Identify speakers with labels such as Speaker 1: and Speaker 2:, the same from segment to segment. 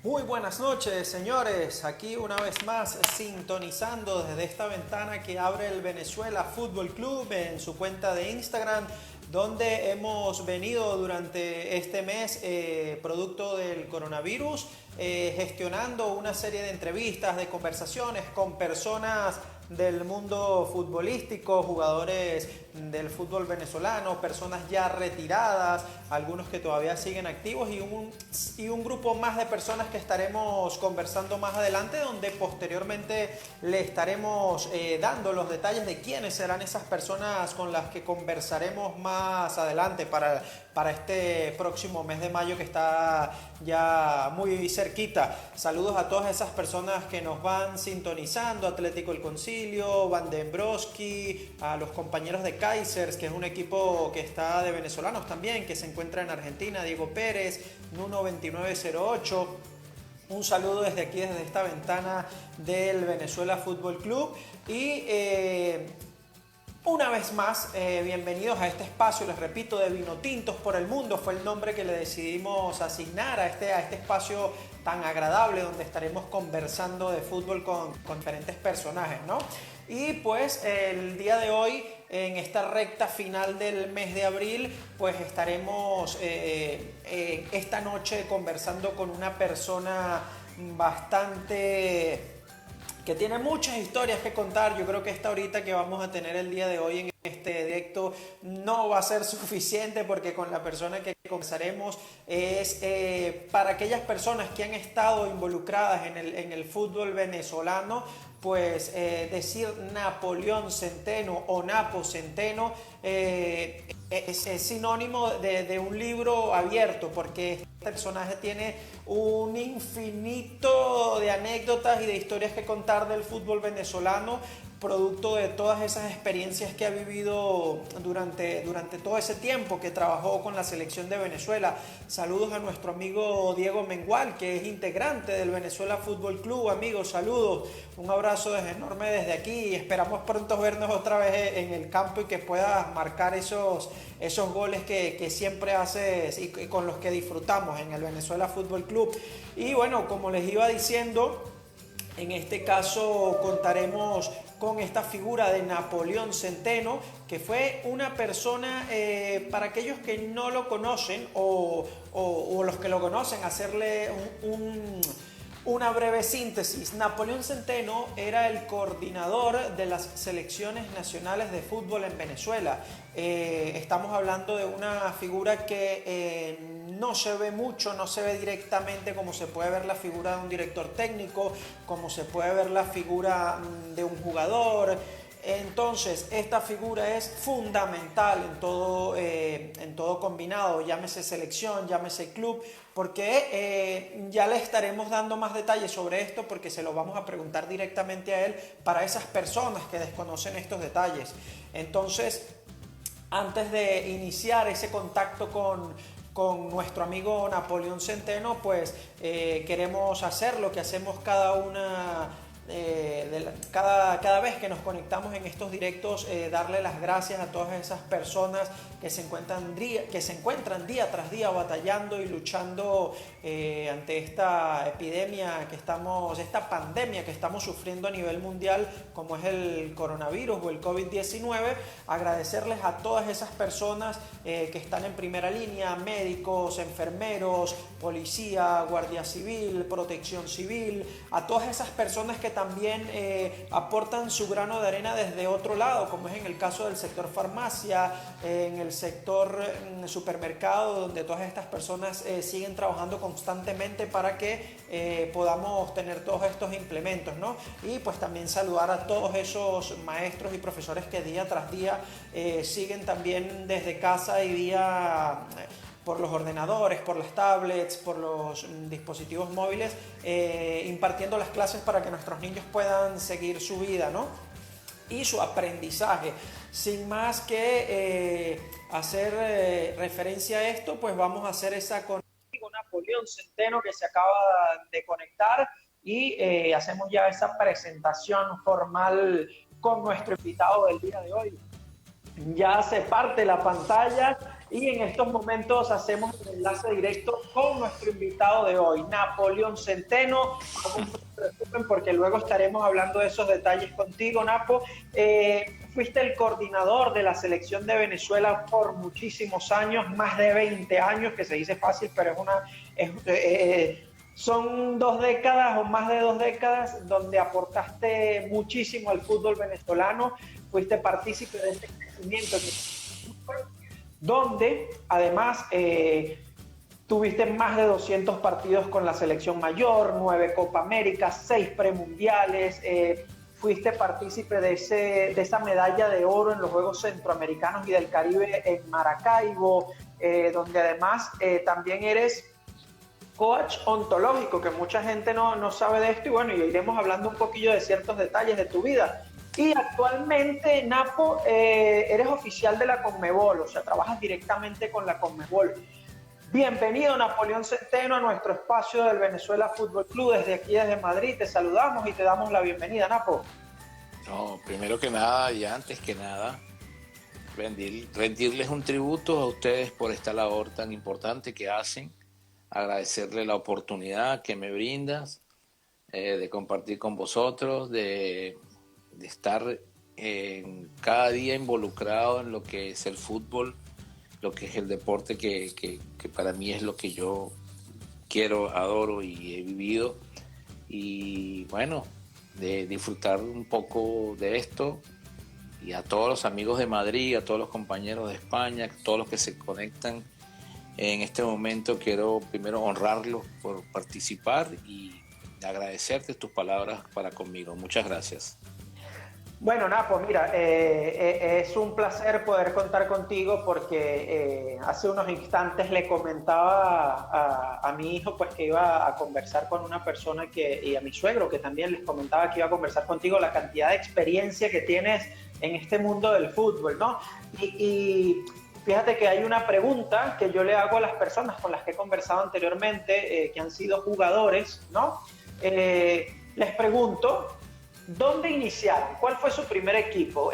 Speaker 1: Muy buenas noches, señores. Aquí una vez más sintonizando desde esta ventana que abre el Venezuela Fútbol Club en su cuenta de Instagram, donde hemos venido durante este mes, producto del coronavirus, gestionando una serie de entrevistas, de conversaciones con personas del mundo futbolístico, jugadores del fútbol venezolano, personas ya retiradas, algunos que todavía siguen activos y un grupo más de personas que estaremos conversando más adelante, donde posteriormente le estaremos dando los detalles de quiénes serán esas personas con las que conversaremos más adelante para este próximo mes de mayo que está ya muy cerquita. Saludos a todas esas personas que nos van sintonizando, Atlético El Concilio, Van den Broski, a los compañeros de Kaisers, que es un equipo que está de venezolanos también, que se encuentra en Argentina, Diego Pérez, Nuno 2908. Un saludo desde aquí, desde esta ventana del Venezuela Fútbol Club y una vez más, bienvenidos a este espacio, les repito, de Vinotintos por el Mundo. Fue el nombre que le decidimos asignar a este espacio tan agradable donde estaremos conversando de fútbol con diferentes personajes, ¿no? Y pues el día de hoy, en esta recta final del mes de abril, pues estaremos esta noche conversando con una persona bastante que tiene muchas historias que contar. Yo creo que esta horita que vamos a tener el día de hoy en este directo no va a ser suficiente, porque con la persona que conversaremos es para aquellas personas que han estado involucradas en el fútbol venezolano, pues decir Napoleón Centeno o Napo Centeno es sinónimo de un libro abierto, porque este personaje tiene un infinito de anécdotas y de historias que contar del fútbol venezolano, producto de todas esas experiencias que ha vivido durante todo ese tiempo que trabajó con la selección de Venezuela. Saludos a nuestro amigo Diego Mengual, que es integrante del Venezuela Fútbol Club. Amigos, saludos, un abrazo enorme desde aquí y esperamos pronto vernos otra vez en el campo y que puedas marcar esos goles que siempre haces y con los que disfrutamos en el Venezuela Fútbol Club. Y bueno, como les iba diciendo, en este caso contaremos con esta figura de Napoleón Centeno, que fue una persona, para aquellos que no lo conocen o los que lo conocen, hacerle una breve síntesis. Napoleón Centeno era el coordinador de las selecciones nacionales de fútbol en Venezuela. Estamos hablando de una figura que no se ve mucho, no se ve directamente como se puede ver la figura de un director técnico, como se puede ver la figura de un jugador. Entonces, esta figura es fundamental en todo combinado, llámese selección, llámese club, porque ya le estaremos dando más detalles sobre esto, porque se lo vamos a preguntar directamente a él para esas personas que desconocen estos detalles. Entonces, antes de iniciar ese contacto con nuestro amigo Napoleón Centeno, pues queremos hacer lo que hacemos cada vez que nos conectamos en estos directos, darle las gracias a todas esas personas que se encuentran día tras día batallando y luchando ante esta epidemia esta pandemia que estamos sufriendo a nivel mundial, como es el coronavirus o el COVID-19. Agradecerles a todas esas personas que están en primera línea: médicos, enfermeros, policía, guardia civil, protección civil, a todas esas personas que también aportan su grano de arena desde otro lado, como es en el caso del sector farmacia, en el sector supermercado, donde todas estas personas siguen trabajando constantemente para que podamos tener todos estos implementos, ¿no? Y pues también saludar a todos esos maestros y profesores que día tras día siguen también desde casa y día por los ordenadores, por las tablets, por los dispositivos móviles, impartiendo las clases para que nuestros niños puedan seguir su vida, ¿no? Y su aprendizaje. Sin más que hacer referencia a esto, pues vamos a hacer esa con Napoleón Centeno, que se acaba de conectar, y hacemos ya esa presentación formal con nuestro invitado del día de hoy. Ya se parte la pantalla y en estos momentos hacemos el enlace directo con nuestro invitado de hoy, Napoleón Centeno. No se preocupen porque luego estaremos hablando de esos detalles contigo, Napo. Fuiste el coordinador de la selección de Venezuela por muchísimos años, más de 20 años, que se dice fácil, pero son 2 décadas o más de 2 décadas donde aportaste muchísimo al fútbol venezolano, fuiste partícipe de este crecimiento donde además tuviste más de 200 partidos con la selección mayor, 9 Copa América, 6 premundiales, fuiste partícipe de esa medalla de oro en los Juegos Centroamericanos y del Caribe en Maracaibo, donde además también eres coach ontológico, que mucha gente no sabe de esto, y bueno, y iremos hablando un poquillo de ciertos detalles de tu vida. Y actualmente, Napo, eres oficial de la Conmebol, o sea, trabajas directamente con la Conmebol. Bienvenido, Napoleón Centeno, a nuestro espacio del Venezuela Fútbol Club. Desde aquí, desde Madrid, te saludamos y te damos la bienvenida, Napo.
Speaker 2: No, primero que nada y antes que nada, rendirles un tributo a ustedes por esta labor tan importante que hacen, agradecerles la oportunidad que me brindas de compartir con vosotros, de estar cada día involucrado en lo que es el fútbol, lo que es el deporte que para mí es lo que yo quiero, adoro y he vivido. Y bueno, de disfrutar un poco de esto, y a todos los amigos de Madrid, a todos los compañeros de España, a todos los que se conectan en este momento, quiero primero honrarlos por participar y agradecerte tus palabras para conmigo. Muchas gracias.
Speaker 1: Bueno, Napo, mira, es un placer poder contar contigo porque hace unos instantes le comentaba a mi hijo pues que iba a conversar con una persona y a mi suegro que también les comentaba que iba a conversar contigo, la cantidad de experiencia que tienes en este mundo del fútbol, ¿no? Y fíjate que hay una pregunta que yo le hago a las personas con las que he conversado anteriormente, que han sido jugadores, ¿no? Les pregunto, ¿dónde iniciaron? ¿Cuál fue su primer equipo?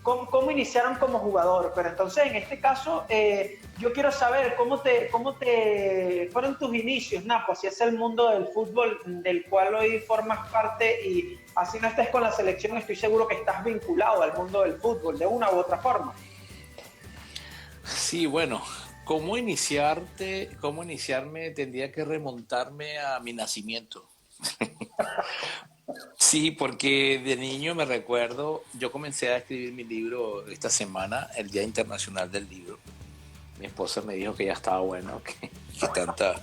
Speaker 1: ¿Cómo iniciaron como jugador? Pero entonces, en este caso, yo quiero saber cómo te fueron tus inicios, Napo, si es el mundo del fútbol del cual hoy formas parte y así no estés con la selección, estoy seguro que estás vinculado al mundo del fútbol de una u otra forma.
Speaker 2: Sí, bueno, ¿cómo iniciarme? Tendría que remontarme a mi nacimiento. Sí, porque de niño me recuerdo, yo comencé a escribir mi libro esta semana, el Día Internacional del Libro. Mi esposa me dijo que ya estaba bueno, que tanta...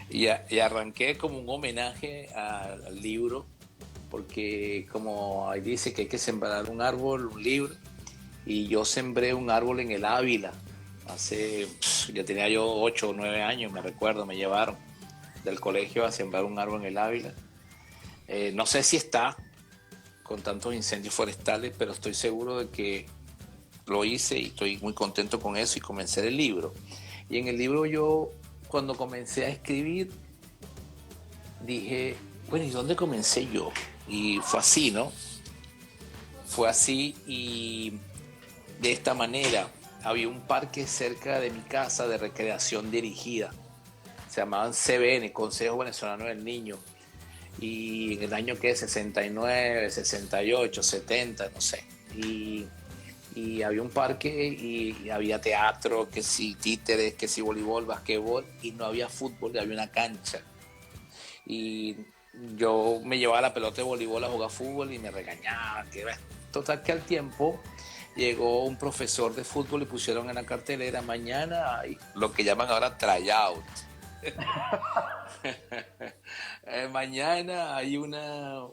Speaker 2: Y arranqué como un homenaje al libro, porque como ahí dice que hay que sembrar un árbol, un libro, y yo sembré un árbol en el Ávila. Ya tenía yo 8 o 9 años, me recuerdo, me llevaron del colegio a sembrar un árbol en el Ávila. No sé si está con tantos incendios forestales, pero estoy seguro de que lo hice y estoy muy contento con eso y comencé el libro. Y en el libro yo, cuando comencé a escribir, dije, bueno, ¿y dónde comencé yo? Y fue así, ¿no? Fue así y de esta manera. Había un parque cerca de mi casa de recreación dirigida. Se llamaban CBN, Consejo Venezolano del Niño. Y en el año que 69, 68, 70, no sé. Y había un parque y había teatro, que sí títeres, que sí voleibol, basquetbol, y no había fútbol, había una cancha. Y yo me llevaba la pelota de voleibol a jugar fútbol y me regañaban. Total que al tiempo llegó un profesor de fútbol y pusieron en la cartelera: mañana hay lo que llaman ahora tryout. Mañana hay una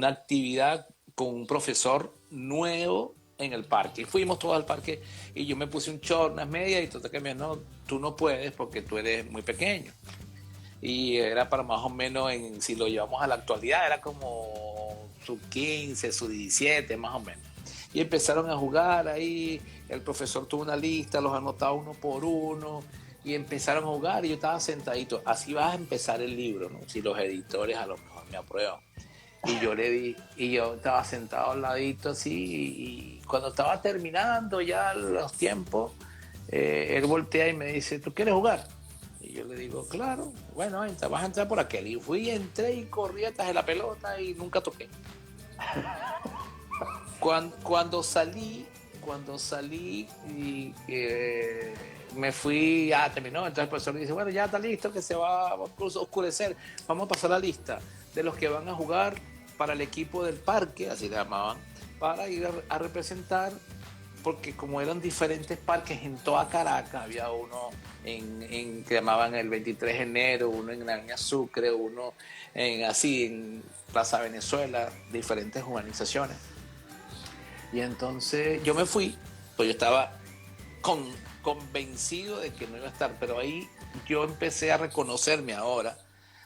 Speaker 2: actividad con un profesor nuevo en el parque. Y fuimos todos al parque y yo me puse un short, unas medias, y total que me dijo, no, tú no puedes porque tú eres muy pequeño. Y era para más o menos, si lo llevamos a la actualidad, era como sub 15, sub 17, más o menos. Y empezaron a jugar ahí, el profesor tuvo una lista, los anotaba uno por uno, y empezaron a jugar y yo estaba sentadito. Así vas a empezar el libro, ¿no? Si los editores a lo mejor me aprueban. Y yo estaba sentado al ladito así, y cuando estaba terminando ya los tiempos, él voltea y me dice, ¿tú quieres jugar? Y yo le digo, claro, bueno, entra, vas a entrar por aquel. Y fui, entré y corrí atrás de la pelota y nunca toqué. Cuando salí y me fui, terminó, entonces el profesor me dice, bueno, ya está listo, que se va a oscurecer, vamos a pasar la lista de los que van a jugar para el equipo del parque, así le llamaban, para ir a representar, porque como eran diferentes parques en toda Caracas, había uno que llamaban el 23 de enero, uno en Gran Sucre, uno en Plaza Venezuela, diferentes organizaciones. Y entonces yo me fui, pues yo estaba convencido de que no iba a estar, pero ahí yo empecé a reconocerme ahora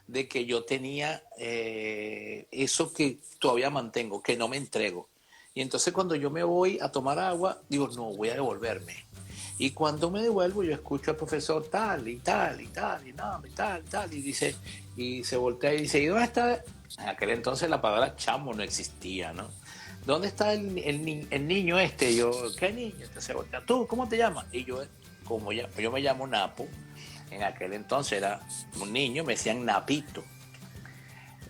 Speaker 2: de que yo tenía eso que todavía mantengo, que no me entrego. Y entonces cuando yo me voy a tomar agua, digo, no, voy a devolverme. Y cuando me devuelvo, yo escucho al profesor tal y tal y tal y no, y tal y tal, y dice, y se voltea y dice, ¿y dónde está? En aquel entonces la palabra chamo no existía, ¿no? ¿Dónde está el niño este? Y yo, ¿qué niño? Se voltea, ¿tú cómo te llamas? Y yo, yo me llamo Napo, en aquel entonces era un niño, me decían Napito.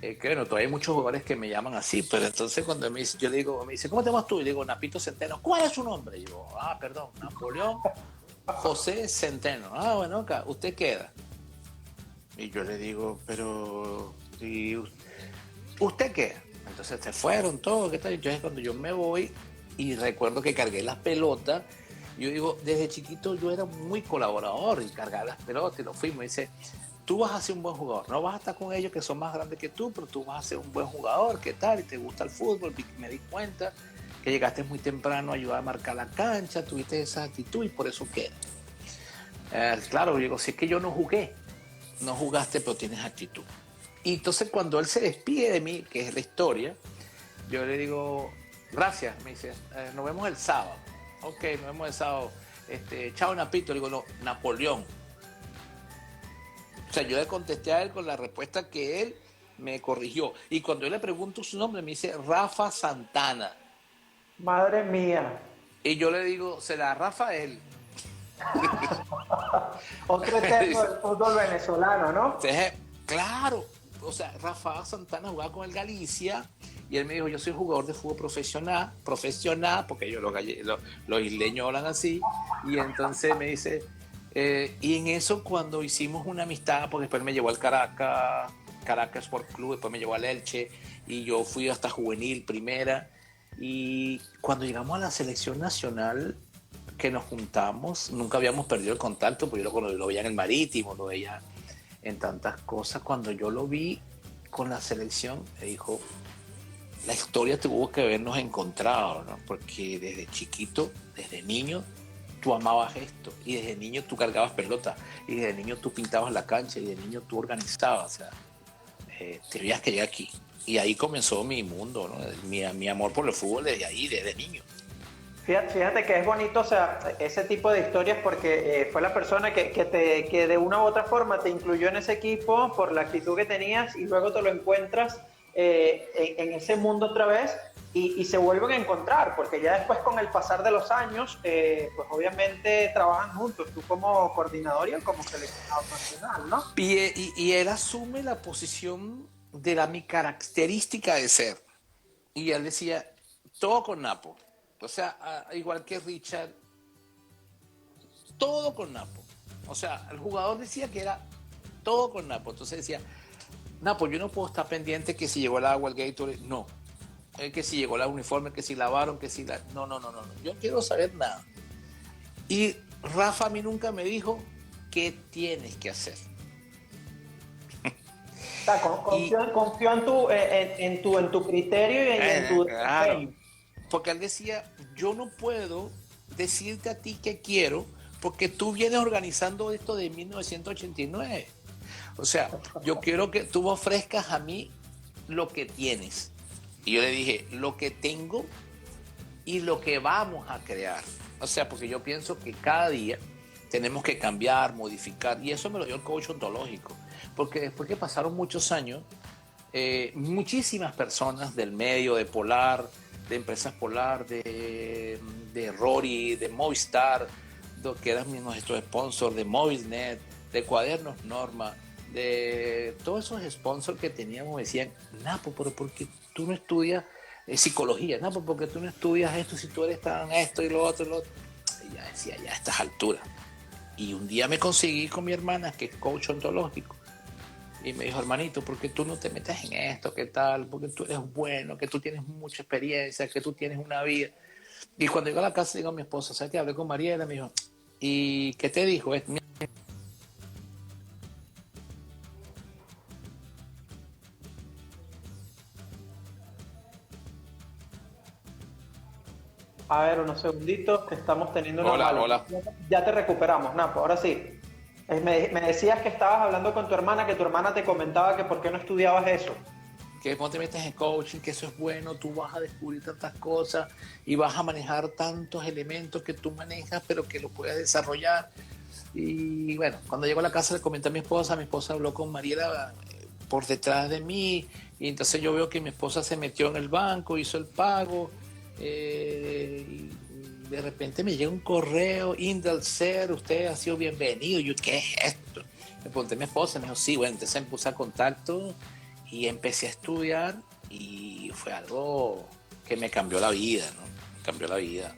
Speaker 2: Que bueno, todavía hay muchos jugadores que me llaman así, pero entonces cuando yo le digo, me dice, ¿cómo te llamas tú? Y le digo, Napito Centeno. ¿Cuál es su nombre? Y yo, perdón, Napoleón José Centeno. Bueno, acá, ¿usted queda? Y yo le digo, pero, ¿y usted queda? Entonces se fueron todos, ¿qué tal? Entonces cuando yo me voy y recuerdo que cargué las pelotas, yo digo, desde chiquito yo era muy colaborador y cargaba las pelotas y lo fui. Me dice, tú vas a ser un buen jugador, no vas a estar con ellos que son más grandes que tú, pero tú vas a ser un buen jugador, ¿qué tal? Y te gusta el fútbol. Me di cuenta que llegaste muy temprano a ayudar a marcar la cancha, tuviste esa actitud y por eso quedas. Claro, yo digo, si es que yo no jugué, no jugaste, pero tienes actitud. Y entonces cuando él se despide de mí, que es la historia, yo le digo, gracias, me dice, nos vemos el sábado. Ok, nos vemos el sábado. Chao, Napito. Le digo, no, Napoleón. O sea, yo le contesté a él con la respuesta que él me corrigió. Y cuando yo le pregunto su nombre, me dice Rafa Santana.
Speaker 1: Madre mía.
Speaker 2: Y yo le digo, será Rafael.
Speaker 1: Otro eterno del fútbol venezolano, ¿no?
Speaker 2: Entonces, claro, o sea, Rafa Santana jugaba con el Galicia y él me dijo, yo soy jugador de fútbol profesional, porque ellos los isleños hablan así, y entonces me dice, y en eso cuando hicimos una amistad, porque después me llevó al Caracas Sport Club, después me llevó al Elche, y yo fui hasta juvenil, primera, y cuando llegamos a la selección nacional, que nos juntamos, nunca habíamos perdido el contacto, porque yo lo veía en el Marítimo, lo veía en tantas cosas. Cuando yo lo vi con la selección, me dijo, la historia tuvo que habernos encontrado, ¿no? Porque desde chiquito, desde niño, tú amabas esto, y desde niño tú cargabas pelota, y desde niño tú pintabas la cancha, y desde niño tú organizabas, o sea, tenías que llegar aquí. Y ahí comenzó mi mundo, ¿no? Mi amor por el fútbol desde ahí, desde niño.
Speaker 1: Fíjate que es bonito, o sea, ese tipo de historias porque fue la persona que de una u otra forma te incluyó en ese equipo por la actitud que tenías y luego te lo encuentras en ese mundo otra vez y se vuelven a encontrar porque ya después con el pasar de los años, pues obviamente trabajan juntos, tú como coordinador y él como seleccionado nacional, ¿no?
Speaker 2: Y él asume la posición de mi característica de ser. Y él decía, todo con Napo. O sea, igual que Richard, todo con Napo. O sea, el jugador decía que era todo con Napo. Entonces decía, Napo, yo no puedo estar pendiente que si llegó el agua, el Gatorade, no. Que si llegó el uniforme, que si lavaron, que si la... No. Yo no quiero saber nada. Y Rafa a mí nunca me dijo qué tienes que hacer.
Speaker 1: O sea, confió en tu criterio y en tu
Speaker 2: claro. Porque él decía, yo no puedo decirte a ti qué quiero porque tú vienes organizando esto de 1989. O sea, yo quiero que tú me ofrezcas a mí lo que tienes. Y yo le dije, lo que tengo y lo que vamos a crear. O sea, porque yo pienso que cada día tenemos que cambiar, modificar. Y eso me lo dio el coach ontológico. Porque después que pasaron muchos años, muchísimas personas del medio, de Polar, de Empresas Polar, de Rory, de Movistar, que eran nuestros sponsors, de Movisnet, de Cuadernos Norma, de todos esos sponsors que teníamos. Me decían, Napo, pero ¿por qué tú no estudias psicología? Napo, ¿por qué tú no estudias esto si tú eres tan esto y lo otro y lo otro? Y ya decía, ya a estas alturas. Y un día me conseguí con mi hermana, que es coach ontológico, y me dijo, hermanito, ¿por qué tú no te metes en esto? ¿Qué tal? Porque tú eres bueno, que tú tienes mucha experiencia, que tú tienes una vida. Y cuando llego a la casa, digo a mi esposa, ¿sabes qué? Hablé con Mariela, me dijo, ¿y qué te dijo?
Speaker 1: A ver, unos segunditos, que estamos teniendo una
Speaker 2: Hola,
Speaker 1: mala.
Speaker 2: hola.
Speaker 1: Ya te recuperamos, Napo, ahora sí. Me decías que estabas hablando con tu hermana, que tu hermana te comentaba que por qué no estudiabas eso.
Speaker 2: Que cuando te metes en coaching, que eso es bueno, tú vas a descubrir tantas cosas y vas a manejar tantos elementos que tú manejas, pero que lo puedes desarrollar. Y bueno, cuando llego a la casa le comenté a mi esposa habló con Mariela por detrás de mí, y entonces yo veo que mi esposa se metió en el banco, hizo el pago, y de repente me llega un correo, Indelser, usted ha sido bienvenido. Yo, ¿qué es esto? Le pregunté a mi esposa, me dijo, sí, bueno, entonces me puse a contacto y empecé a estudiar, y fue algo que me cambió la vida, ¿no? Me cambió la vida.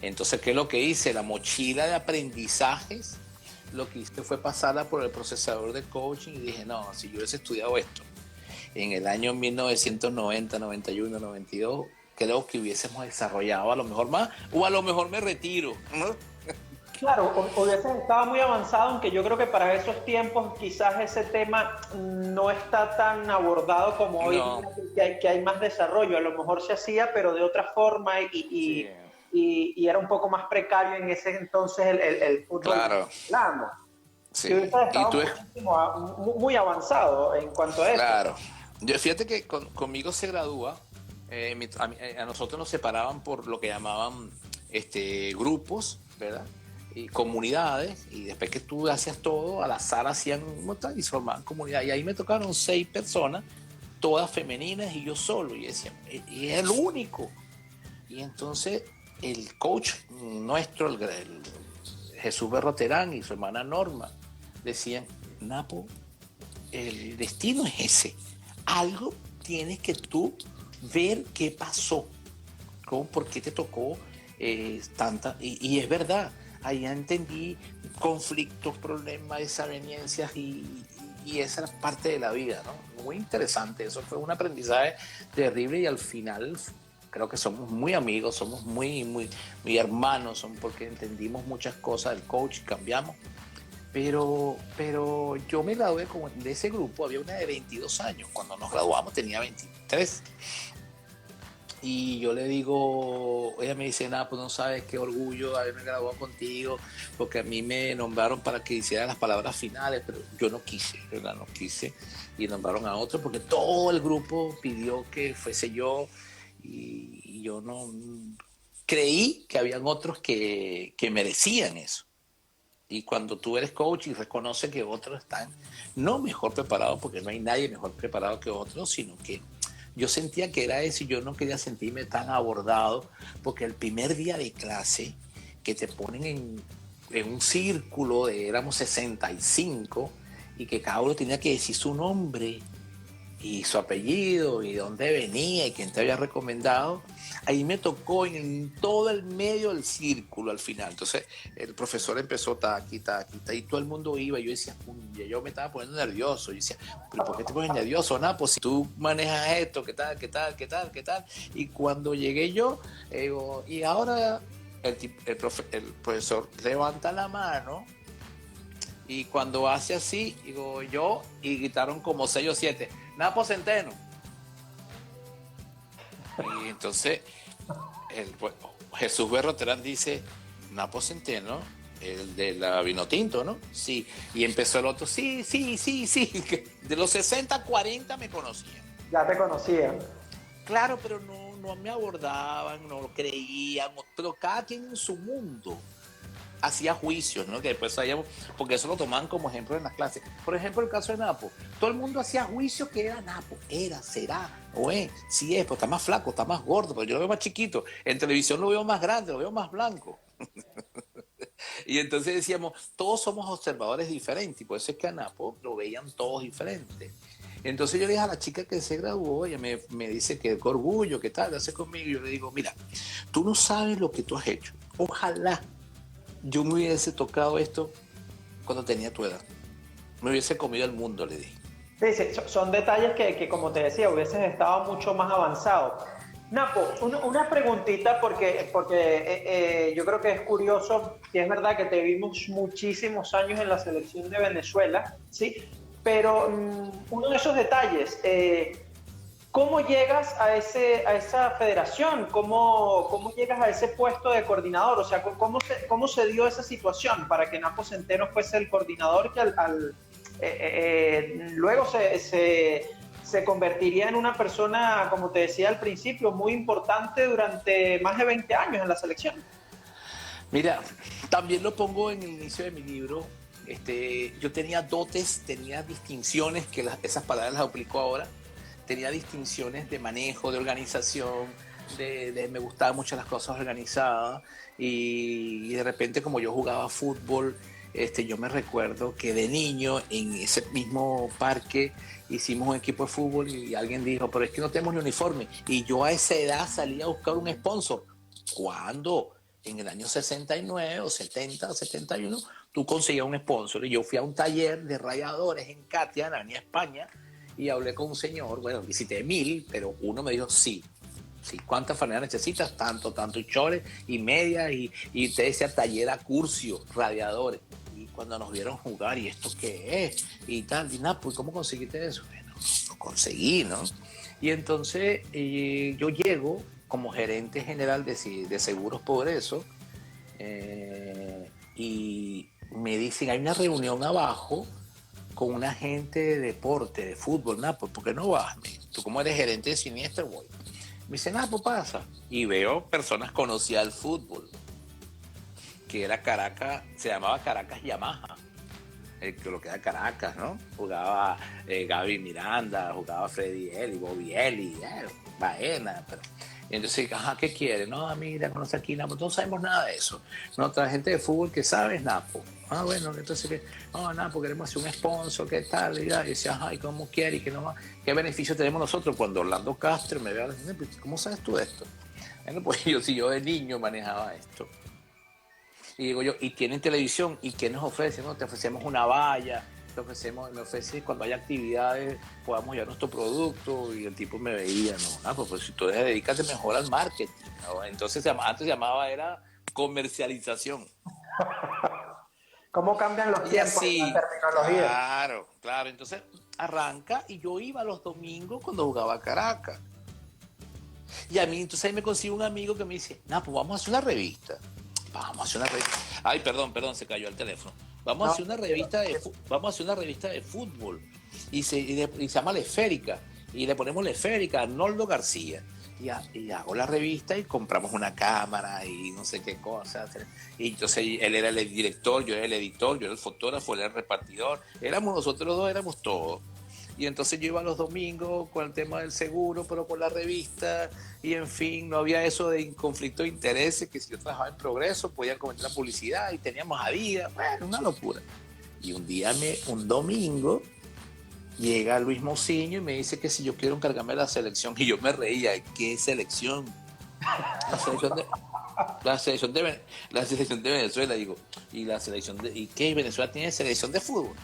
Speaker 2: Entonces, ¿qué es lo que hice? La mochila de aprendizajes, lo que hice fue pasarla por el procesador de coaching y dije, no, si yo hubiese estudiado esto en el año 1990, 91, 92, creo que hubiésemos desarrollado a lo mejor más, o a lo mejor me retiro, ¿no?
Speaker 1: Claro, hubieses estado muy avanzado, aunque yo creo que para esos tiempos quizás ese tema no está tan abordado como hoy
Speaker 2: No,
Speaker 1: día, que hay más desarrollo. A lo mejor se hacía, pero de otra forma
Speaker 2: sí,
Speaker 1: y era un poco más precario en ese entonces el fútbol
Speaker 2: claro,
Speaker 1: venezolano. Si
Speaker 2: sí.
Speaker 1: hubieses
Speaker 2: Y tú
Speaker 1: estado muy avanzado en cuanto a eso.
Speaker 2: claro. Yo, fíjate que conmigo se gradúa, a nosotros nos separaban por lo que llamaban grupos, ¿verdad? Y comunidades, y después que tú hacías todo, al azar hacían y formaban comunidad. Y ahí me tocaron 6 personas, todas femeninas, y yo solo. Y decía, y es el único. Y entonces el coach nuestro, el Jesús Berroterán y su hermana Norma, decían, Napo, el destino es ese. Algo tienes que tú ver qué pasó, ¿cómo? ¿Por qué te tocó tanta? Y es verdad, ahí entendí conflictos, problemas, desavenencias, y esa es parte de la vida, ¿no? Muy interesante, eso fue un aprendizaje terrible, y al final creo que somos muy amigos, somos muy hermanos, porque entendimos muchas cosas del coach, cambiamos. Pero yo me gradué de ese grupo, había una de 22 años, cuando nos graduamos tenía 23. Y yo le digo, ella me dice, nada, pues no sabes qué orgullo haberme graduado contigo, porque a mí me nombraron para que hiciera las palabras finales, pero yo no quise, ¿verdad? No quise, y nombraron a otro, porque todo el grupo pidió que fuese yo, y yo no creí que habían otros que merecían eso. Y cuando tú eres coach y reconoces que otros están no mejor preparados, porque no hay nadie mejor preparado que otros, sino que yo sentía que era eso, y yo no quería sentirme tan abordado, porque el primer día de clase que te ponen en un círculo éramos 65, y que cada uno tenía que decir su nombre y su apellido y dónde venía y quién te había recomendado, ahí me tocó en todo el medio del círculo al final. Entonces el profesor empezó taqui, taqui, taqui, y todo el mundo iba, y yo decía, yo me estaba poniendo nervioso. Yo decía, pero ¿por qué te pones nervioso? Nada, pues si tú manejas esto, ¿qué tal, qué tal, qué tal, qué tal? Y cuando llegué yo, digo, y ahora el profesor levanta la mano, y cuando hace así, digo yo, y gritaron como 6 o 7, Napo Centeno. Y entonces Jesús Berroterán dice, Napo Centeno, el de la Vinotinto, ¿no? Sí. Y empezó el otro, sí, sí, sí, sí. De los 60, 40 me conocían.
Speaker 1: Ya te conocían.
Speaker 2: Claro, pero no me abordaban, no lo creían, pero cada quien en su mundo. hacía juicios, ¿no? Que después sabíamos, porque eso lo tomaban como ejemplo en las clases. Por ejemplo, el caso de Napo. Todo el mundo hacía juicio que era Napo. Era, será, o es, sí es, pues está más flaco, está más gordo, pero yo lo veo más chiquito. En televisión lo veo más grande, lo veo más blanco. Y entonces decíamos, todos somos observadores diferentes, y por eso es que a Napo lo veían todos diferentes. Entonces yo le dije a la chica que se graduó, ella me dice que qué orgullo, qué tal, hace conmigo. Y yo le digo, mira, tú no sabes lo que tú has hecho. Ojalá yo me hubiese tocado esto cuando tenía tu edad. Me hubiese comido el mundo, le dije.
Speaker 1: Sí, sí, son detalles que, como te decía, hubieses estado mucho más avanzado. Napo, una preguntita porque yo creo que es curioso, y es verdad que te vimos muchísimos años en la selección de Venezuela, ¿sí? Pero uno de esos detalles, ¿cómo llegas a esa federación? ¿Cómo llegas a ese puesto de coordinador? O sea, ¿cómo se dio esa situación para que Napo Centeno fuese el coordinador que luego se convertiría en una persona, como te decía al principio, muy importante durante más de 20 años en la selección?
Speaker 2: Mira, también lo pongo en el inicio de mi libro. Yo tenía dotes, tenía distinciones, que esas palabras las aplico ahora. Tenía distinciones de manejo, de organización, me gustaban mucho las cosas organizadas y de repente como yo jugaba fútbol, yo me recuerdo que de niño en ese mismo parque hicimos un equipo de fútbol y alguien dijo, pero es que no tenemos ni uniforme. Y yo a esa edad salí a buscar un sponsor. ¿Cuándo? En el año 69 o 70 o 71, tú conseguías un sponsor. Y yo fui a un taller de rayadores en Catia, en la Avenida España, y hablé con un señor, bueno, visité 1000, pero uno me dijo, sí, sí, ¿cuántas franelas necesitas? Tanto, y chores, y medias, y te decía taller a curcio, radiadores. Y cuando nos vieron jugar, ¿y esto qué es? Y tal, y nada, pues, ¿cómo conseguiste eso? Bueno, lo conseguí, ¿no? Y entonces yo llego como gerente general de Seguros Progreso, y me dicen, hay una reunión abajo con un agente de deporte, de fútbol, Napo, ¿por qué no vas? Tú como eres gerente de siniestro, voy. Me dice, Napo, pasa. Y veo personas conocidas al fútbol, que era Caracas, se llamaba Caracas Yamaha, lo que era Caracas, ¿no? Jugaba Gaby Miranda, jugaba Freddy Eli, Bobby Eli, Baena, pero... Y entonces, ajá, ¿qué quiere? No, mira, conoce aquí Napo, no sabemos nada de eso. No, otra gente de fútbol que sabe es Napo. Ah, bueno, entonces, ¿qué? No, Napo, queremos hacer un sponsor, ¿qué tal? Y dice, ajá, ¿y cómo quiere? ¿Y qué, no, qué beneficio tenemos nosotros? Cuando Orlando Castro me vea, ¿cómo sabes tú esto? Bueno, pues yo de niño manejaba esto. Y digo yo, ¿y tienen televisión? ¿Y qué nos ofrecen? No, te ofrecemos una valla, me ofrece cuando haya actividades, podamos llevar nuestro producto. Y el tipo me veía, no, pues si tú dedícate mejor al marketing, ¿no? Entonces antes se llamaba, era comercialización.
Speaker 1: ¿Cómo cambian los
Speaker 2: Y
Speaker 1: tiempos y la
Speaker 2: así,
Speaker 1: terminología?
Speaker 2: claro. Entonces arranca y yo iba los domingos cuando jugaba a Caracas. Y a mí, entonces ahí me consigo un amigo que me dice, pues vamos a hacer una revista. Vamos a hacer una revista. Ay, perdón, se cayó el teléfono. Vamos a
Speaker 1: No,
Speaker 2: hacer una revista de fútbol. Y se llama La Esférica. Y le ponemos La Esférica a Arnoldo García. Y hago la revista y compramos una cámara y no sé qué cosas. Y entonces él era el director, yo era el editor, yo era el fotógrafo, él era el repartidor. Éramos nosotros dos, éramos todos. Y entonces yo iba los domingos con el tema del seguro, pero con la revista, y en fin, no había eso de conflicto de intereses, que si yo trabajaba en Progreso, podían comentar la publicidad y teníamos Adidas, bueno, una locura. Y un domingo, llega Luis Mousinho y me dice que si yo quiero encargarme de la selección, y yo me reía, ¿qué selección? La selección de, la selección de Venezuela, digo, ¿y qué? ¿Venezuela tiene selección de fútbol?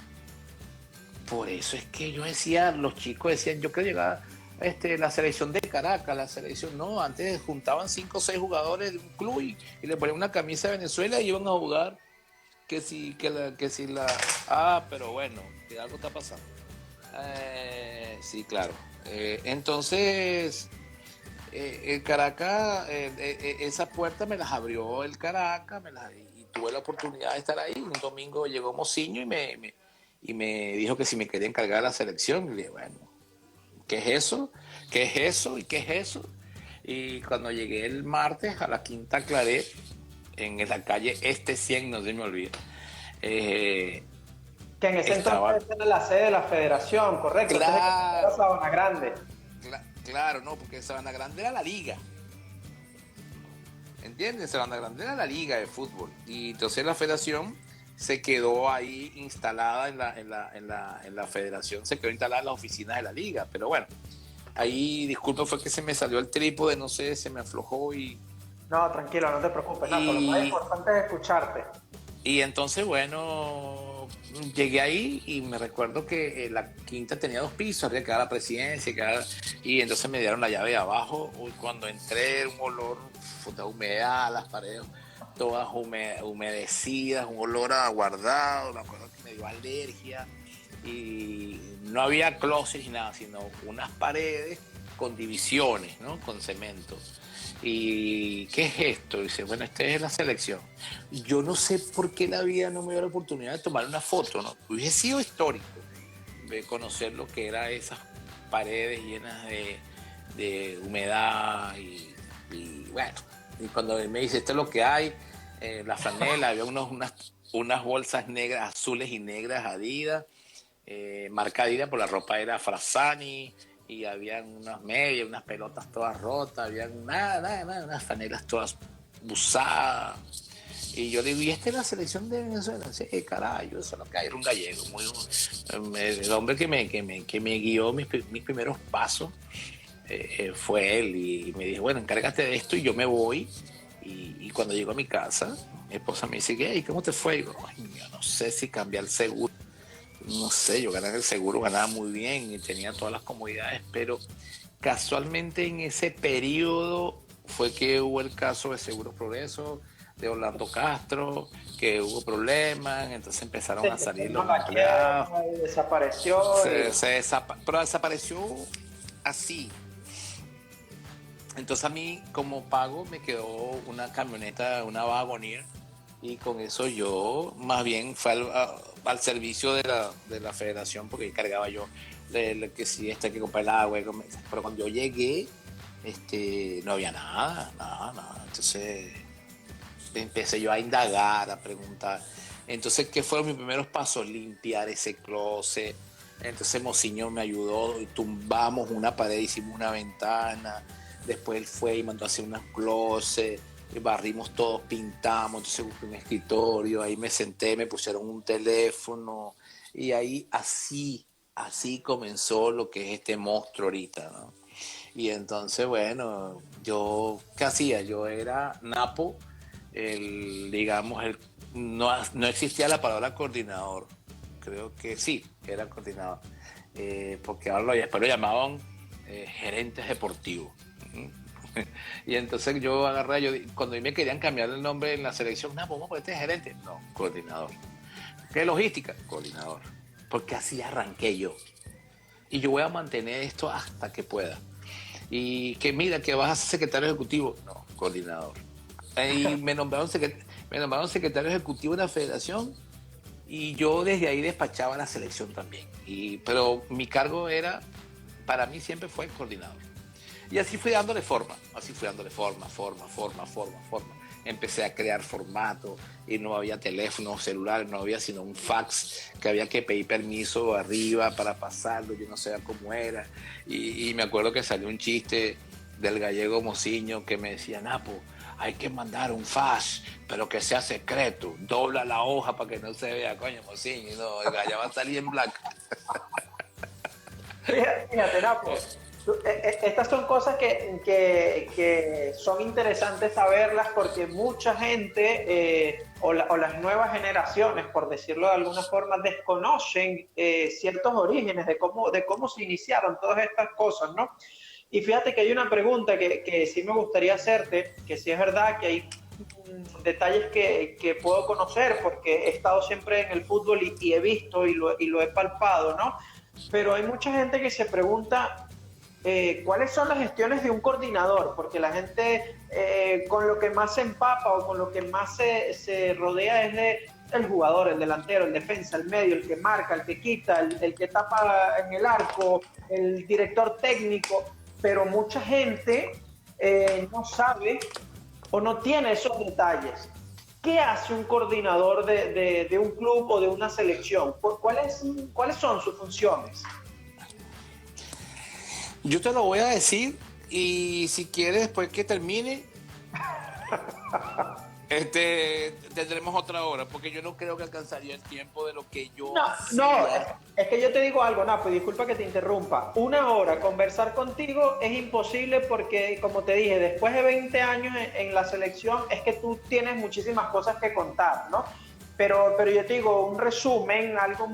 Speaker 2: Por eso es que yo decía, los chicos decían, yo quiero llegar a la selección de Caracas, la selección, no, antes juntaban 5 o 6 jugadores de un club y le ponían una camisa de Venezuela y iban a jugar, pero bueno, que algo está pasando. Sí, claro. Entonces, el Caracas, esa puerta me las abrió el Caracas, y tuve la oportunidad de estar ahí. Un domingo llegó Mousinho y me dijo que si me quería encargar de la selección. Y le dije, bueno, ¿qué es eso? ¿Qué es eso? ¿Y qué es eso? Y cuando llegué el martes a la Quinta Claret, en la calle Este 100, no se me olvida.
Speaker 1: Que en ese
Speaker 2: Estaba,
Speaker 1: entonces era la sede de la federación, correcto. Antes de que fuera
Speaker 2: claro,
Speaker 1: Sabana Grande.
Speaker 2: claro, no, porque Sabana Grande era la liga. ¿Entiendes? Sabana Grande era la liga de fútbol. Y entonces la federación se quedó ahí instalada en la federación, se quedó instalada en las oficinas de la liga. Pero bueno, ahí, disculpa, fue que se me salió el trípode, no sé, se me aflojó
Speaker 1: No, tranquilo, no te preocupes, Nato. Lo más
Speaker 2: y,
Speaker 1: importante es escucharte.
Speaker 2: y entonces, bueno, llegué ahí y me recuerdo que la quinta tenía 2 pisos, había que quedar la presidencia, y entonces me dieron la llave de abajo. Uy, cuando entré, un olor de humedad, las paredes todas humedecidas, un olor a guardado, me acuerdo que me dio alergia y no había closet ni nada, sino unas paredes con divisiones, ¿no? Con cemento. ¿Y qué es esto? Dice, bueno, esta es la selección. Yo no sé por qué la vida no me dio la oportunidad de tomar una foto, ¿no? Hubiese sido histórico de conocer lo que eran esas paredes llenas de humedad y bueno, y cuando me dice, esto es lo que hay, la franela, había unas bolsas negras, azules y negras Adidas, marca Adidas, por la ropa era Frasani, y habían unas medias, unas pelotas todas rotas, habían nada, unas franelas todas usadas. Y yo le digo, ¿y esta es la selección de Venezuela? Sí, carajo, eso es lo que hay, era un gallego, el hombre que me guió mis primeros pasos fue él, y me dijo, bueno, encárgate de esto y yo me voy. Y cuando llego a mi casa, mi esposa me dice, ¿qué? ¿Cómo te fue? Y digo, ay, yo no sé si cambiar el seguro. No sé, yo ganaba el seguro, ganaba muy bien y tenía todas las comodidades, pero casualmente en ese periodo fue que hubo el caso de Seguros Progreso, de Orlando Castro, que hubo problemas, entonces empezaron a
Speaker 1: Se
Speaker 2: salir
Speaker 1: terminó
Speaker 2: los
Speaker 1: la
Speaker 2: empleados,
Speaker 1: quiebra y desapareció.
Speaker 2: pero desapareció así. Entonces a mí como pago me quedó una camioneta, una Wagoneer, y con eso yo más bien fue al servicio de la federación, porque cargaba yo que si hay que comprar el agua, pero cuando yo llegué no había nada. Entonces empecé yo a indagar, a preguntar. Entonces, ¿qué fueron mis primeros pasos? Limpiar ese closet. Entonces Mociño me ayudó, tumbamos una pared, hicimos una ventana. Después él fue y mandó a hacer unos closets, barrimos todos, pintamos. Entonces busqué un escritorio, ahí me senté, me pusieron un teléfono. Y ahí así comenzó lo que es este monstruo ahorita, ¿no? Y entonces, bueno, yo, ¿qué hacía? Yo era Napo, digamos, no existía la palabra coordinador. Creo que sí, que era coordinador. Porque ahora después lo llamaban gerentes deportivos. Y entonces yo agarré, cuando me querían cambiar el nombre en la selección, no, vamos a poner gerente. No, coordinador. ¿Qué logística? Coordinador. Porque así arranqué yo. Y yo voy a mantener esto hasta que pueda. Y que mira, que vas a ser secretario ejecutivo. No, coordinador. Y me nombraron secretario ejecutivo de la federación, y yo desde ahí despachaba la selección también. Pero mi cargo era, para mí siempre fue coordinador. Y así fui dándole forma. Empecé a crear formatos y no había teléfonos celulares, no había sino un fax que había que pedir permiso arriba para pasarlo, yo no sabía cómo era. Y me acuerdo que salió un chiste del gallego Mociño que me decía, Napo, hay que mandar un fax, pero que sea secreto, dobla la hoja para que no se vea, coño, Mociño, no, el gallo va a salir en blanco.
Speaker 1: Fíjate, Napo, estas son cosas que son interesantes saberlas porque mucha gente o las nuevas generaciones, por decirlo de alguna forma, desconocen ciertos orígenes de cómo se iniciaron todas estas cosas, ¿no? Y fíjate que hay una pregunta que sí me gustaría hacerte, que sí es verdad que hay detalles que puedo conocer porque he estado siempre en el fútbol y he visto y lo he palpado, ¿no? Pero hay mucha gente que se pregunta cuáles son las gestiones de un coordinador, porque la gente con lo que más se empapa o con lo que más se rodea es de el jugador, el delantero, el defensa, el medio, el que marca, el que quita, el que tapa en el arco, el director técnico, pero mucha gente no sabe o no tiene esos detalles. ¿qué hace un coordinador de un club o de una selección? ¿Cuáles son sus funciones?
Speaker 2: Yo te lo voy a decir y si quieres, después que termine, tendremos otra hora, porque yo no creo que alcanzaría el tiempo de lo que yo
Speaker 1: No, no,
Speaker 2: hacía.
Speaker 1: es que yo te digo algo, Napo, y disculpa que te interrumpa. Una hora conversar contigo es imposible porque, como te dije, después de 20 años en la selección, es que tú tienes muchísimas cosas que contar, ¿no? Pero yo te digo, un resumen, algo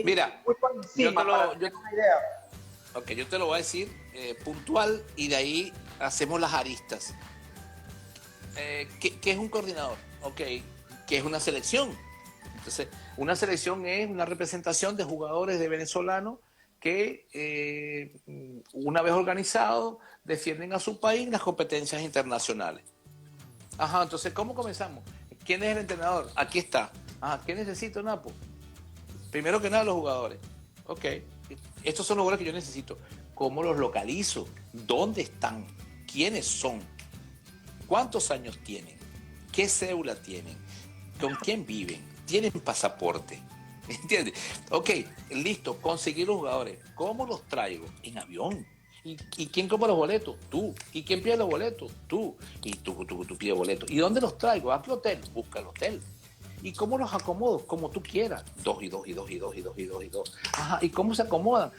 Speaker 2: Mira,
Speaker 1: muy por
Speaker 2: yo
Speaker 1: encima
Speaker 2: te
Speaker 1: para
Speaker 2: lo, yo,
Speaker 1: tener una idea.
Speaker 2: ok, yo te lo voy a decir puntual y de ahí hacemos las aristas. ¿Qué es un coordinador? Ok, ¿qué es una selección? Entonces, una selección es una representación de jugadores de venezolanos que, una vez organizados, defienden a su país en las competencias internacionales. Ajá, entonces, ¿cómo comenzamos? ¿Quién es el entrenador? Aquí está. Ajá, ¿qué necesito, Napo? Primero que nada, los jugadores. Ok, estos son los jugadores que yo necesito. ¿Cómo los localizo? ¿Dónde están? ¿Quiénes son? ¿Cuántos años tienen? ¿Qué cédula tienen? ¿Con quién viven? ¿Tienen pasaporte? ¿Entiendes? Ok, listo, conseguir los jugadores. ¿Cómo los traigo? En avión. ¿Y quién compra los boletos? Tú. ¿Y quién pide los boletos? Tú. Y tú pides boletos. ¿Y dónde los traigo? ¿A qué hotel? Busca el hotel. ¿Y cómo los acomodo? Como tú quieras. Dos y dos y dos y dos y dos y dos y dos. Ajá, ¿y cómo se acomodan?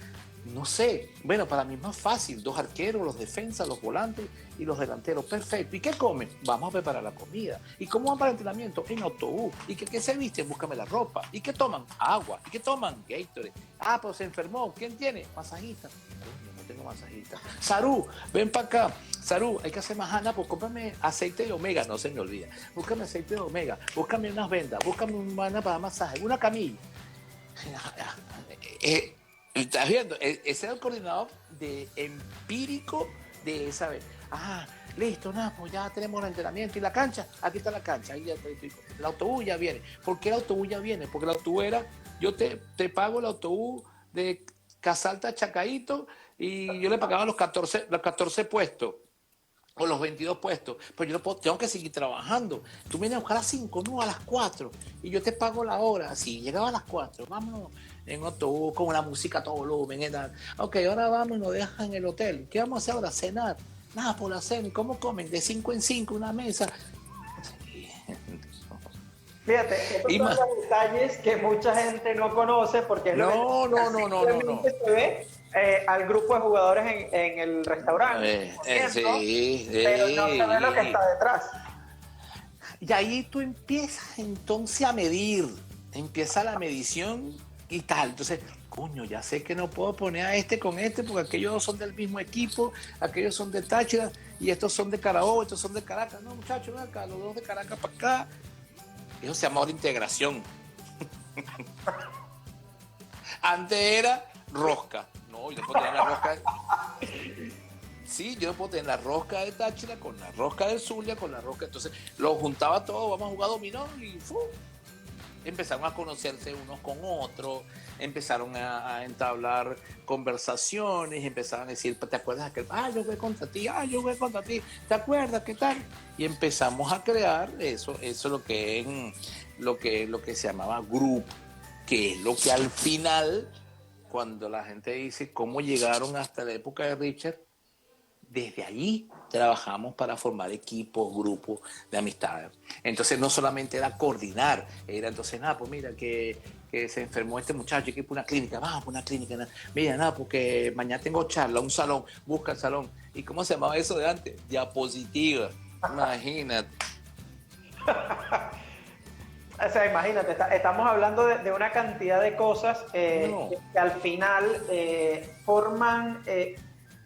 Speaker 2: No sé. Bueno, para mí es más fácil. Dos arqueros, los defensas, los volantes y los delanteros. Perfecto. ¿Y qué comen? Vamos a preparar la comida. ¿Y cómo van para el entrenamiento? En autobús. ¿Y qué se visten? Búscame la ropa. ¿Y qué toman? Agua. ¿Y qué toman? Gatorade. Ah, pues se enfermó. ¿Quién tiene? Masajista. No tengo masajista. Sarú, ven para acá. Sarú, hay que hacer majana, pues cómprame aceite de omega, no se me olvida. Búscame aceite de omega, búscame unas vendas, búscame una para dar masaje, una camilla. ¿Estás viendo? Ese era el coordinador de empírico de esa vez. Ah, listo, nada, pues ya tenemos el entrenamiento. ¿Y la cancha? Aquí está la cancha. Ahí ya, el autobús ya viene. ¿Por qué el autobús ya viene? Porque el autobús era, yo te pago el autobús de Casalta a Chacaíto y yo le pagaba los 14 puestos o los 22 puestos, pero yo no puedo, tengo que seguir trabajando. Tú vienes a buscar a las 5, no, a las 4, y yo te pago la hora. Si llegaba a las 4, vámonos en autobús con la música a todo volumen. Ok, ahora vamos y nos dejan en el hotel. ¿Qué vamos a hacer ahora? Cenar. Nada, por la cena. ¿Y cómo comen? De 5 en 5, una mesa. Sí.
Speaker 1: Fíjate, estos
Speaker 2: Y
Speaker 1: son
Speaker 2: más.
Speaker 1: los detalles que mucha gente no conoce porque es lo que
Speaker 2: No.
Speaker 1: simplemente se ve al grupo de jugadores en el restaurante comiendo,
Speaker 2: Sí,
Speaker 1: pero no se ve lo que está detrás.
Speaker 2: y ahí tú empiezas entonces a medir, empieza la medición y tal. Entonces, coño, ya sé que no puedo poner a este con este porque aquellos dos son del mismo equipo, aquellos son de Táchira y estos son de Carabobo, estos son de Caracas. No, muchachos, ven acá, los dos de Caracas para acá. Eso se llama ahora integración. Antes era rosca. No, yo no puedo tener la rosca. Sí, yo no puedo tener la rosca de Táchira con la rosca del Zulia, con la rosca. Entonces, lo juntaba todo, vamos a jugar dominó y ¡fu! Empezaron a conocerse unos con otros, empezaron a entablar conversaciones, empezaron a decir, ¿te acuerdas de aquel? Ah, yo voy contra ti, ah, yo voy contra ti, ¿te acuerdas? ¿Qué tal? Y empezamos a crear eso es lo que se llamaba grupo, que es lo que al final, cuando la gente dice cómo llegaron hasta la época de Richard, desde allí trabajamos para formar equipos, grupos de amistades. Entonces no solamente era coordinar, era entonces, nada, pues mira que se enfermó este muchacho, hay que ir por una clínica, vamos por una clínica, mira, nada, porque mañana tengo charla, un salón, busca el salón. ¿Y cómo se llamaba eso de antes? Diapositiva, imagínate.
Speaker 1: O sea, imagínate, estamos hablando de una cantidad de cosas
Speaker 2: No,
Speaker 1: que al final forman,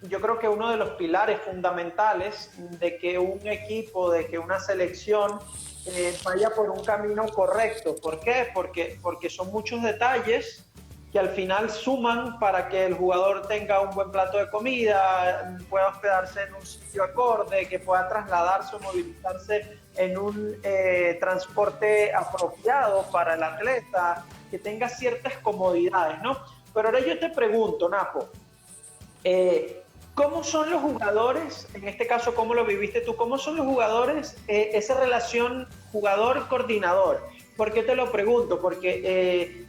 Speaker 1: yo creo que uno de los pilares fundamentales de que un equipo, de que una selección vaya por un camino correcto. ¿Por qué? Porque son muchos detalles que al final suman para que el jugador tenga un buen plato de comida, pueda hospedarse en un sitio acorde, que pueda trasladarse o movilizarse en un transporte apropiado para el atleta, que tenga ciertas comodidades, ¿no? Pero ahora yo te pregunto, Napo, ¿cómo son los jugadores, en este caso, cómo lo viviste tú, cómo son los jugadores, esa relación jugador coordinador. ¿Por qué te lo pregunto? Porque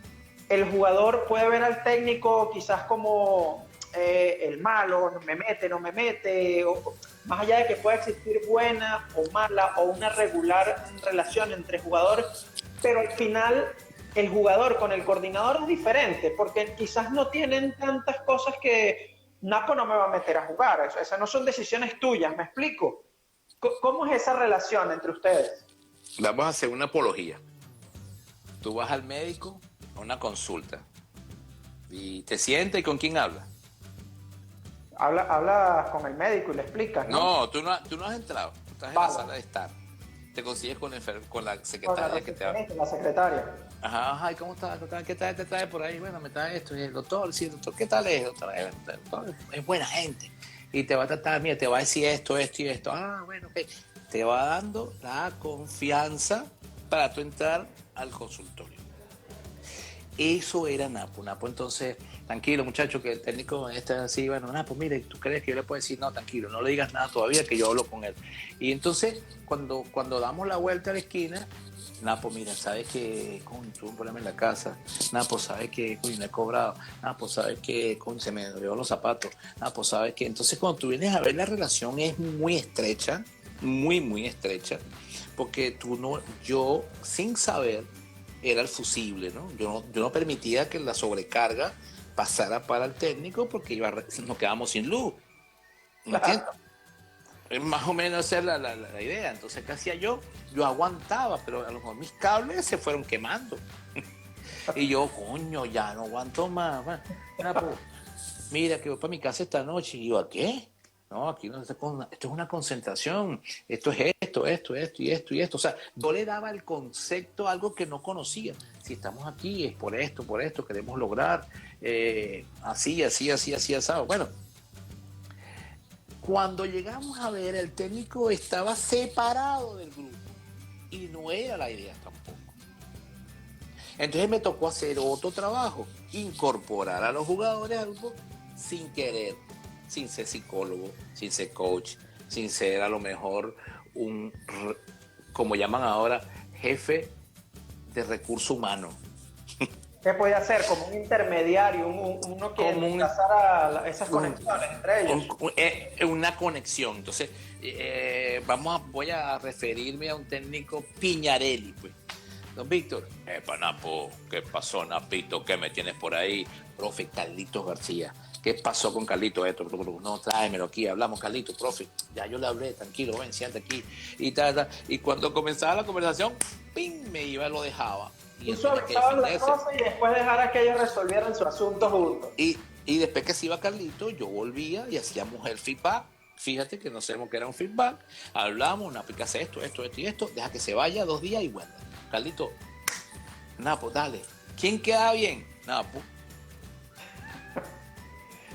Speaker 1: el jugador puede ver al técnico quizás como el malo, no me mete, no me mete, o, más allá de que pueda existir buena o mala o una regular relación entre jugadores, pero al final el jugador con el coordinador es diferente, porque quizás no tienen tantas cosas que Napo no me va a meter a jugar, esas no son decisiones tuyas, ¿me explico? ¿Cómo es esa relación entre ustedes?
Speaker 2: Vamos a hacer una apología. Tú vas al médico a una consulta y te sientas y ¿con quién hablas?
Speaker 1: Hablas con el médico y le explicas, ¿no?
Speaker 2: No, tú no has entrado, tú estás en la sala de estar. Te consigues con la secretaria que te habla.
Speaker 1: La secretaria.
Speaker 2: Ajá, ajá, ¿y cómo estás? ¿Qué tal te trae por ahí? Bueno, me trae esto. Y el doctor, sí, doctor, ¿qué tal es, doctor? El doctor es buena gente. Y te va a tratar, mira, te va a decir esto, esto y esto. Ah, bueno, ok. Te va dando la confianza para tú entrar al consultorio. Eso era Napo. Napo, entonces, tranquilo, muchacho, que el técnico está así, bueno, Napo, mire, ¿tú crees que yo le puedo decir? No, tranquilo, no le digas nada todavía, que yo hablo con él. Y entonces, cuando damos la vuelta a la esquina, Napo, mira, ¿sabes que tuve un problema en la casa? Napo, ¿sabes que no he cobrado? Napo, ¿sabes que se me olvidó los zapatos? Napo, ¿sabes que? Entonces, cuando tú vienes a ver, la relación es muy estrecha, muy, muy estrecha, porque yo, sin saber, era el fusible, ¿no? Yo no permitía que la sobrecarga pasara para el técnico porque nos quedamos sin luz. ¿Me entiendes? Es más o menos esa es la idea. Entonces, ¿qué hacía yo? Yo aguantaba, pero a lo mejor mis cables se fueron quemando. Y yo, coño, ya no aguanto más. Mira, que voy para mi casa esta noche. Y yo, ¿a qué? No, aquí no, esto es una concentración. Esto es esto y esto y esto. O sea, yo le daba el concepto a algo que no conocía. Si estamos aquí es por esto, queremos lograr así, asado. Bueno, cuando llegamos a ver, el técnico estaba separado del grupo y no era la idea tampoco. Entonces me tocó hacer otro trabajo, incorporar a los jugadores al grupo sin querer, sin ser psicólogo, sin ser coach, sin ser a lo mejor como llaman ahora, jefe de recursos humanos.
Speaker 1: ¿Qué podía hacer? Como un intermediario, uno que pasara esas conexiones entre ellos.
Speaker 2: Una conexión. Entonces, voy a referirme a un técnico Piñarelli, pues. Don Víctor, Napo, ¿qué pasó, Napito? ¿Qué me tienes por ahí? Profe, Carlitos García. ¿Qué pasó con Carlitos? Esto, no, tráemelo aquí, hablamos, Carlitos, profe. Ya yo le hablé, tranquilo, ven, siéntate aquí. Y cuando comenzaba la conversación, ¡pim! Me iba y lo dejaba.
Speaker 1: Y suavizaban las cosas y después dejara que ellos resolvieran su asunto juntos.
Speaker 2: Y después que se iba Carlitos, yo volvía y hacíamos el feedback. Fíjate que no sabemos que era un feedback. Hablamos, Napo, ¿qué hace esto y esto? Deja que se vaya 2 días y vuelve. Carlito, Napo, dale. ¿Quién queda bien? Napo.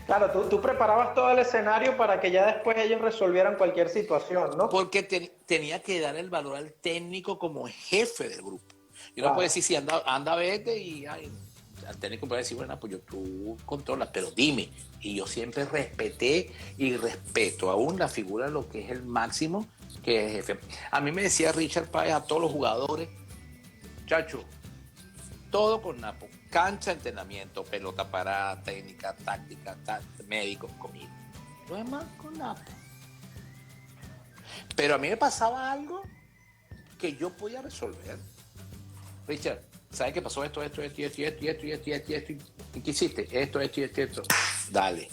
Speaker 1: Claro, tú preparabas todo el escenario para que ya después ellos resolvieran cualquier situación, ¿no?
Speaker 2: Porque tenía que dar el valor al técnico como jefe del grupo. Yo no puedo decir si anda vete y al técnico puede decir, bueno, pues tú controlas, pero dime. Y yo siempre respeté y respeto aún la figura de lo que es el máximo, que es jefe. A mí me decía Richard Páez a todos los jugadores, chacho, todo con Napo. Cancha, entrenamiento, pelota parada, técnica, táctica, médico, comida. Lo demás con Napo. Pero a mí me pasaba algo que yo podía resolver. Richard, ¿sabes qué pasó? Esto. ¿Y qué hiciste? Esto. Dale.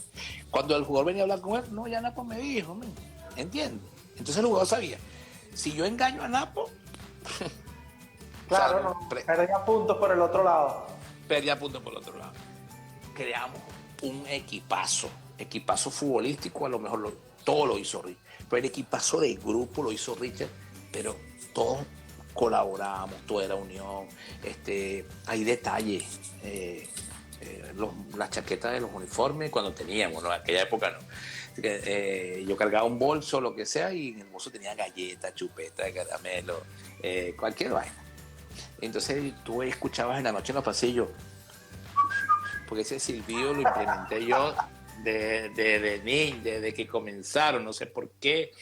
Speaker 2: Cuando el jugador venía a hablar con él, no, ya Napo me dijo, ¿entiendes? Entonces el jugador sabía, si yo engaño a Napo,
Speaker 1: claro, no, perdía puntos por el otro lado.
Speaker 2: Creamos un equipazo futbolístico, a lo mejor todo lo hizo Richard, pero el equipazo de grupo lo hizo Richard, pero todos colaborábamos, toda era unión. Hay detalles, las chaquetas de los uniformes cuando teníamos, ¿no? En aquella época no. Yo cargaba un bolso, lo que sea, y en el bolso tenía galletas, chupetas, caramelo, cualquier vaina. Entonces tú escuchabas en la noche en los pasillos, porque ese silbido lo implementé yo desde que comenzaron, no sé por qué,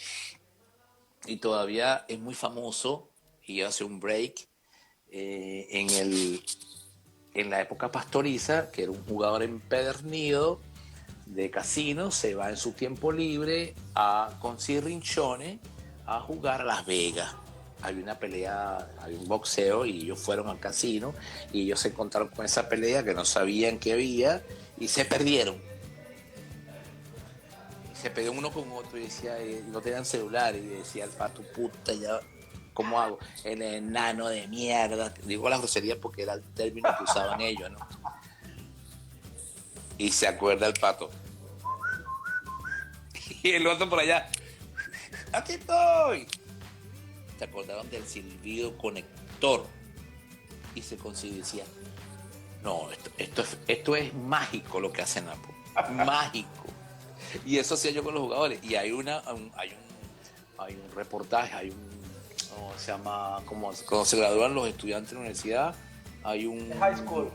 Speaker 2: y todavía es muy famoso iba a hacer un break en la época pastoriza, que era un jugador empedernido de casino, se va en su tiempo libre con Cirrinchone a jugar a Las Vegas. Había una pelea, había un boxeo y ellos fueron al casino y ellos se encontraron con esa pelea que no sabían que había y se perdieron. Y se peleó uno con otro y decía, no tenían celular y decía el pato, puta, ya, ¿cómo hago? El enano de mierda. Digo la grosería porque era el término que usaban ellos, ¿no? Y se acuerda el pato. Y el otro por allá, aquí estoy. Se acordaron del silbido conector y se consiguió, decía, no, esto es mágico lo que hace Napo, mágico. Y eso hacía yo con los jugadores. Y hay un reportaje, ¿cómo se llama? Cuando se gradúan los estudiantes de la universidad, hay un...
Speaker 1: High school.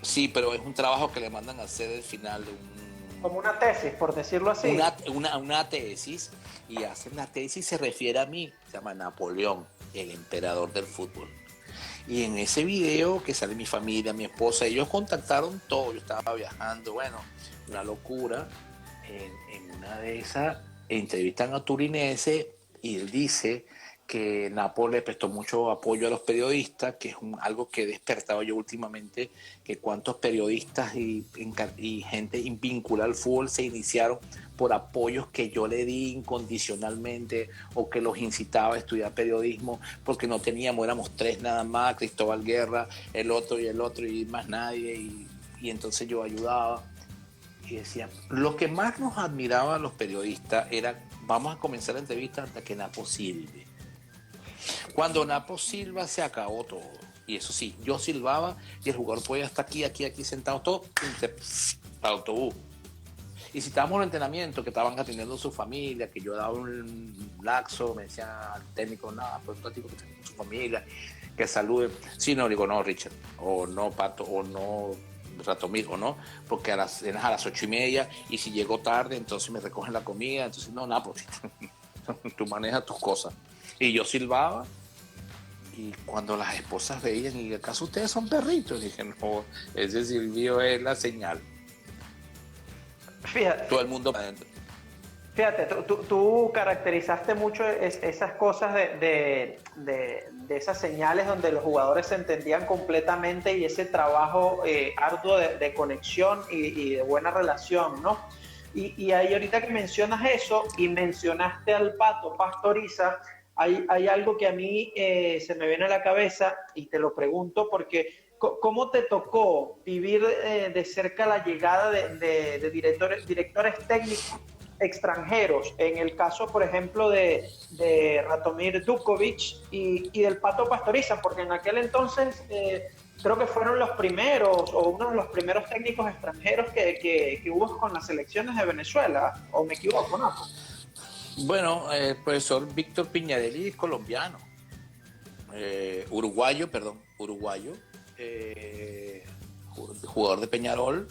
Speaker 2: Sí, pero es un trabajo que le mandan a hacer al final de
Speaker 1: como una tesis, por decirlo así.
Speaker 2: Una tesis, y hacen la tesis, se refiere a mí, se llama Napoleón, el emperador del fútbol. Y en ese video que sale mi familia, mi esposa, ellos contactaron todo, yo estaba viajando, bueno, una locura. En una de esas entrevistan a Turinese y él dice que Nápoles prestó mucho apoyo a los periodistas, que es algo que he despertado yo últimamente, que cuántos periodistas y gente vinculada al fútbol se iniciaron por apoyos que yo le di incondicionalmente o que los incitaba a estudiar periodismo porque no teníamos, éramos 3 nada más, Cristóbal Guerra, el otro y más nadie, y entonces yo ayudaba y decía, lo que más nos admiraba a los periodistas era, vamos a comenzar la entrevista hasta que Napo sirve. Cuando Napo silba se acabó todo. Y eso sí, yo silbaba y el jugador podía estar aquí sentado todo al autobús. Y si estábamos en entrenamiento, que estaban atendiendo a su familia, que yo daba un laxo, me decía al técnico, nada, pues un ratito que está con su familia, que salude. Sí, no, digo, no, Richard, o no, Pato, o no, Ratomir, o no, porque a las 8:30, y si llego tarde, entonces me recogen la comida, entonces no, nada, pues tú manejas tus cosas. Y yo silbaba, y cuando las esposas veían, ¿y acaso ustedes son perritos? Y dije, no, ese silbido es la señal.
Speaker 1: Fíjate,
Speaker 2: todo el mundo para adentro.
Speaker 1: Fíjate, tú caracterizaste mucho esas cosas de esas señales donde los jugadores se entendían completamente y ese trabajo arduo de conexión y de buena relación, ¿no? Y ahí ahorita que mencionas eso y mencionaste al Pato Pastoriza, hay algo que a mí se me viene a la cabeza y te lo pregunto porque ¿cómo te tocó vivir de cerca la llegada de directores técnicos extranjeros? En el caso, por ejemplo, de Ratomir Dukovic y del Pato Pastoriza, porque en aquel entonces creo que fueron los primeros o uno de los primeros técnicos extranjeros que hubo con las selecciones de Venezuela, o me equivoco, ¿no?
Speaker 2: Bueno, el profesor Víctor Piñarelli es colombiano, uruguayo, jugador de Peñarol,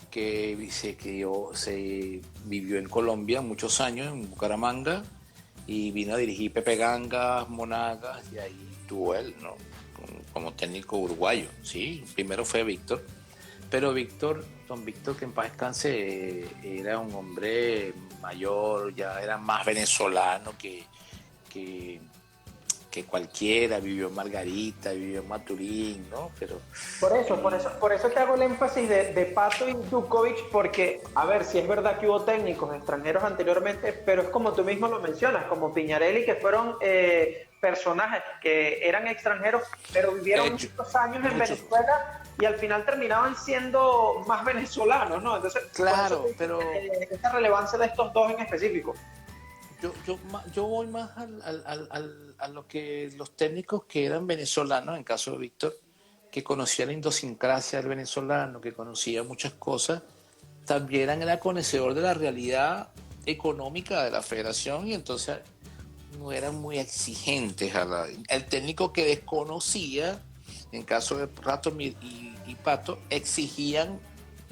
Speaker 2: que se vivió en Colombia muchos años, en Bucaramanga, y vino a dirigir Pepe Gangas, Monagas, y ahí tuvo él, ¿no? Como técnico uruguayo. Sí, primero fue Víctor, pero don Víctor, que en paz descanse, era un hombre mayor, ya era más venezolano que cualquiera, vivió en Margarita, vivió en Maturín, ¿no? Pero
Speaker 1: Por eso te hago el énfasis de Pato y Dukovic, porque, a ver, si es verdad que hubo técnicos extranjeros anteriormente, pero es como tú mismo lo mencionas, como Piñarelli, que fueron personajes que eran extranjeros, pero vivieron muchos años en Venezuela y al final terminaban siendo más venezolanos, ¿no? Entonces,
Speaker 2: claro, pero
Speaker 1: esta relevancia de estos dos en específico.
Speaker 2: Yo voy más a lo que los técnicos que eran venezolanos, en caso de Víctor, que conocía la idiosincrasia del venezolano, que conocía muchas cosas, también era conocedor de la realidad económica de la federación y entonces no eran muy exigentes. El técnico que desconocía, en caso de Ratomir y Pato, exigían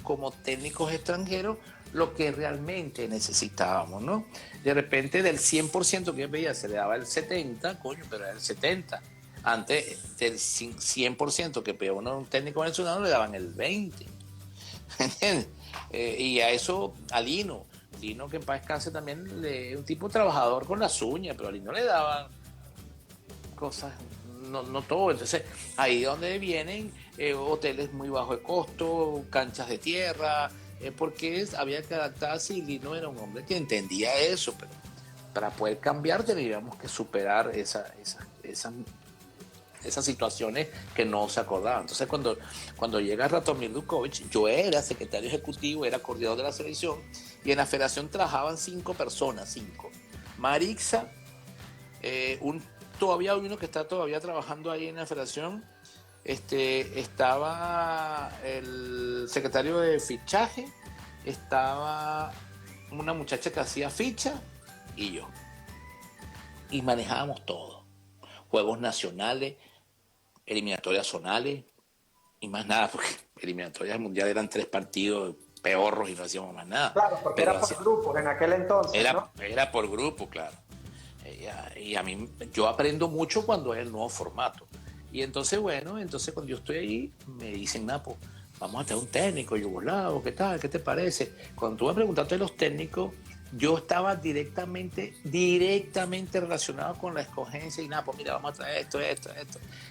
Speaker 2: como técnicos extranjeros lo que realmente necesitábamos, ¿no? De repente del 100% que yo pedía se le daba el 70%, coño, pero era el 70%. Antes del 100% que pedía un técnico venezolano le daban el 20%. ¿Entiendes? Y a eso, a Lino que en paz descanse también, un tipo trabajador con las uñas, pero a Lino le daban cosas, no todo. Entonces, ahí donde vienen hoteles muy bajo de costo, canchas de tierra, porque había que adaptarse y Lino era un hombre que entendía eso, pero para poder cambiar teníamos que superar esas situaciones que no se acordaban. Entonces, cuando llega Ratomir Dukovic, yo era secretario ejecutivo, era coordinador de la selección, y en la federación trabajaban 5 personas. Marixa, todavía uno que está todavía trabajando ahí en la federación, estaba el secretario de fichaje, estaba una muchacha que hacía ficha y yo. Y manejábamos todo. Juegos nacionales, eliminatorias zonales y más nada, porque eliminatorias mundiales eran 3 partidos peorros y no hacíamos más nada.
Speaker 1: Claro, porque
Speaker 2: Pero
Speaker 1: era por grupos en aquel entonces, ¿no?
Speaker 2: Era por grupo, claro. Y a mí, yo aprendo mucho cuando es el nuevo formato. Y entonces, bueno, cuando yo estoy ahí, me dicen, Napo, vamos a tener un técnico yugoslavo, ¿qué tal? ¿Qué te parece? Cuando tú me preguntaste de los técnicos, yo estaba directamente relacionado con la escogencia y Napo, mira, vamos a traer esto.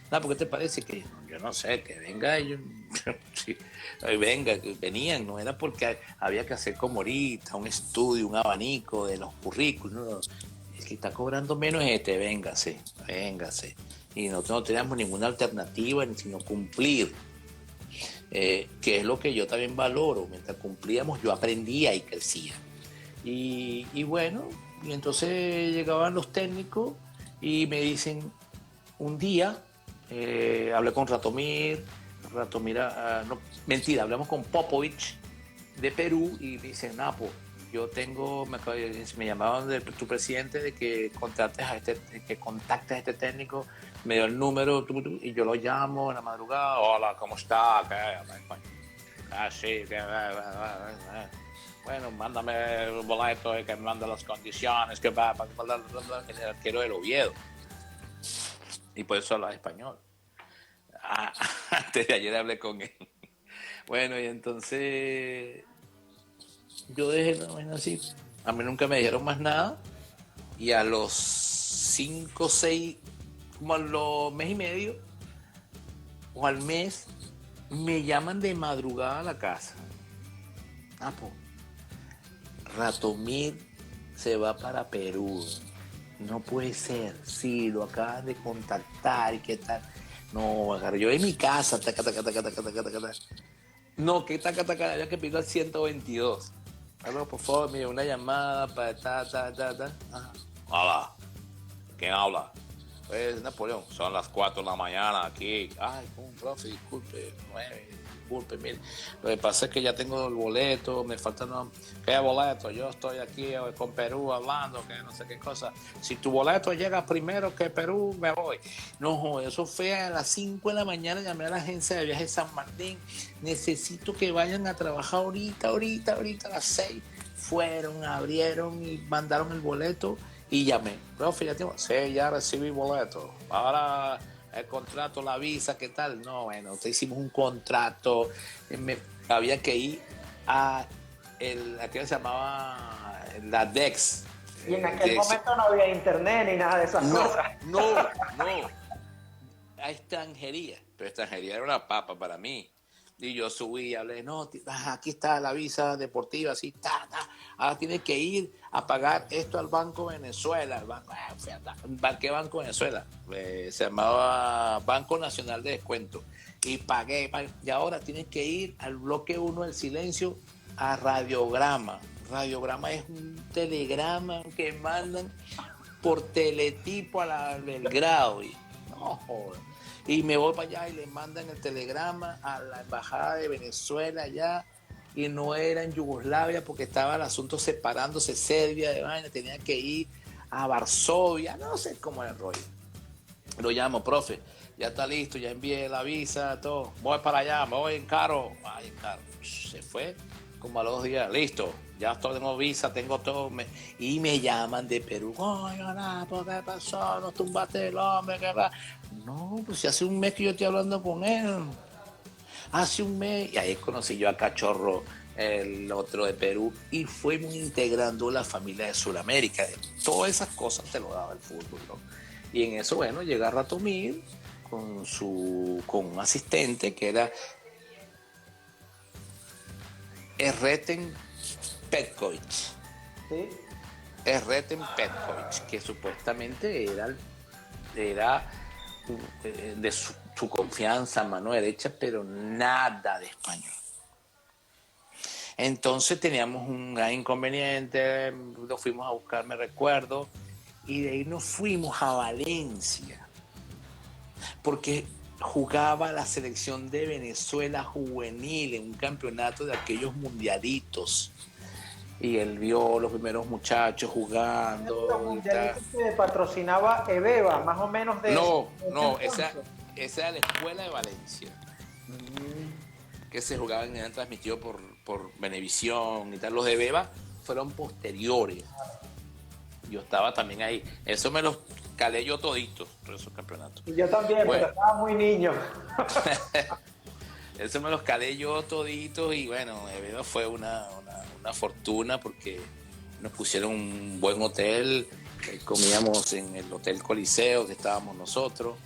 Speaker 2: Napo, ¿qué te parece? Que yo no sé, que venga ellos, sí, venían, no era porque había que hacer como ahorita, un estudio, un abanico de los currículos, no, el que está cobrando menos es véngase. Y nosotros no teníamos ninguna alternativa, sino cumplir, que es lo que yo también valoro. Mientras cumplíamos, yo aprendía y crecía. Y bueno, y entonces llegaban los técnicos y me dicen, un día, hablé con Ratomir, no, mentira, hablamos con Popovich de Perú y me dicen, Napo, yo tengo, me llamaban de tu presidente de que contactes a este técnico, me dio el número y yo lo llamo en la madrugada, hola, ¿cómo está? Sí, bueno, mándame el boleto que me manda las condiciones, que va el arquero del Oviedo. Y por eso habla español. Antes de ayer hablé con él. Bueno, y entonces yo dejé la vaina así. A mí nunca me dijeron más nada. Y a los 5, 6, como a los mes y medio, o al mes, me llaman de madrugada a la casa. Pues, Ratomir se va para Perú. No puede ser. Sí, lo acaban de contactar y qué tal. No, agarré yo en mi casa. No, que había que pedir al 122. Algo, por favor, mire, una llamada para Ajá. Hola, ¿quién habla? Pues Napoleón, son las 4 de la mañana aquí. Ay, profe, disculpe, mire. Lo que pasa es que ya tengo el boleto, me falta ¿qué boleto? Yo estoy aquí con Perú hablando, que no sé qué cosa. Si tu boleto llega primero que Perú, me voy. No, eso fue a las 5 de la mañana, llamé a la agencia de viajes San Martín. Necesito que vayan a trabajar ahorita a las 6. Fueron, abrieron y mandaron el boleto. Y llamé, profe, ya recibí boleto. Ahora el contrato, la visa, ¿qué tal? No, bueno, hicimos un contrato. Había que ir a aquello se llamaba la DEX.
Speaker 1: Y en aquel momento no había internet ni nada de esas cosas.
Speaker 2: No. A extranjería. Pero extranjería era una papa para mí. Y yo subí y hablé, no, aquí está la visa deportiva, así, ahora tienes que ir a pagar esto al Banco Venezuela. ¿Qué Banco Venezuela? Se llamaba Banco Nacional de Descuento. Y pagué. Y ahora tienes que ir al bloque 1 del silencio a Radiograma. Radiograma es un telegrama que mandan por teletipo a la Belgrado. Y no, joder. Y me voy para allá y le mandan el telegrama a la embajada de Venezuela allá, y no era en Yugoslavia porque estaba el asunto separándose Serbia de vaina, tenía que ir a Varsovia, no sé cómo era el rollo. Lo llamo, profe, ya está listo, ya envié la visa, todo. Voy para allá, me voy en carro. Ay, en carro. Se fue como a los 2 días, listo. Ya tengo visa, tengo todo. Y me llaman de Perú. Oye, ¿por qué pasó? ¿No tumbaste el hombre? ¿Qué va? No, pues si hace un mes que yo estoy hablando con él. Hace un mes. Y ahí conocí yo a Cachorro, el otro de Perú. Y fuimos integrando la familia de Sudamérica. Todas esas cosas te lo daba el fútbol, ¿no? Y en eso, bueno, llega Ratomir con un asistente que era Erreten Petkovic.
Speaker 1: ¿Sí?
Speaker 2: Erreten Petkovic, que supuestamente era de su confianza, mano derecha, pero nada de español. Entonces teníamos un gran inconveniente, lo fuimos a buscar, me recuerdo, y de ahí nos fuimos a Valencia, porque jugaba la selección de Venezuela juvenil en un campeonato de aquellos mundialitos. Y él vio los primeros muchachos jugando y tal.
Speaker 1: Que patrocinaba Ebeba, más o menos de
Speaker 2: No, esa era la escuela de Valencia, que se jugaban, eran transmitidos por Venevisión y tal. Los de Beba fueron posteriores. Yo estaba también ahí. Eso me los calé yo toditos, todos esos campeonatos.
Speaker 1: Y yo también,
Speaker 2: bueno,
Speaker 1: pero estaba muy niño.
Speaker 2: Eso me los calé yo toditos y bueno, Beba fue una fortuna porque nos pusieron un buen hotel, comíamos en el Hotel Coliseo que estábamos nosotros.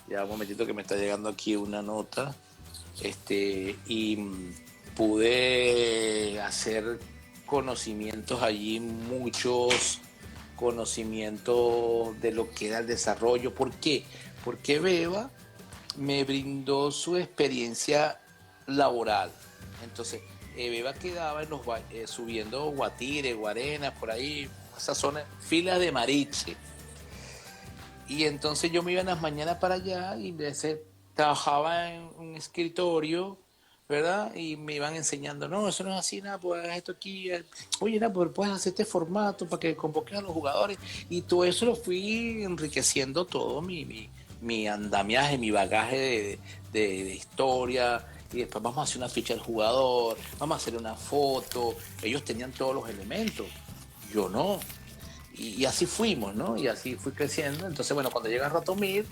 Speaker 2: Ya un momentito que me está llegando aquí una nota. Y pude hacer conocimientos allí, muchos conocimientos de lo que era el desarrollo. ¿Por qué? Porque Beba me brindó su experiencia laboral. Entonces, Beba quedaba en subiendo Guatire, Guarenas, por ahí, esa zona, filas de Mariche. Y entonces yo me iba en las mañanas para allá y trabajaba en un escritorio, ¿verdad? Y me iban enseñando, no, eso no es así, nada, pues esto aquí, oye, nada, pues puedes hacer este formato para que convoques a los jugadores. Y todo eso lo fui enriqueciendo todo mi andamiaje, mi bagaje de historia. Y después vamos a hacer una ficha del jugador, vamos a hacer una foto. Ellos tenían todos los elementos, yo no. Y así fuimos, ¿no? Y así fui creciendo. Entonces, bueno, cuando llega Ratomir,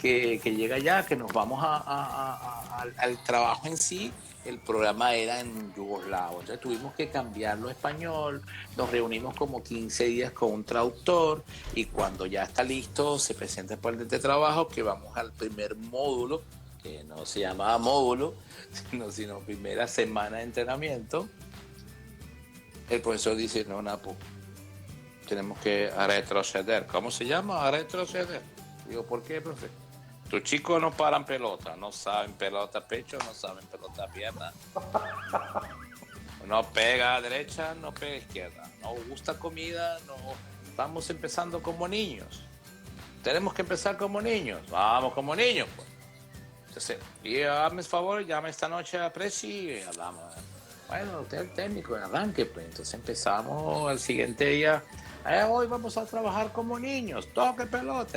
Speaker 2: que llega ya, que nos vamos al trabajo en sí, el programa era en yugoslavo. Entonces tuvimos que cambiarlo a español, nos reunimos como 15 días con un traductor y cuando ya está listo, se presenta el plan de trabajo, que vamos al primer módulo, que no se llamaba módulo, sino primera semana de entrenamiento. El profesor dice, no, Napo, tenemos que retroceder. ¿Cómo se llama? Retroceder. Digo, ¿por qué, profe? Tus chicos no paran pelota, no saben pelota pecho, no saben pelota pierna. No pega a derecha, no pega a izquierda. No gusta comida, no. Estamos empezando como niños. Tenemos que empezar como niños. Vamos como niños, pues. Entonces, y hazme el favor, llame esta noche a Presi y hablamos. Bueno, usted es el técnico, arranque, pues. Entonces empezamos el siguiente día. Hoy vamos a trabajar como niños, toque pelota.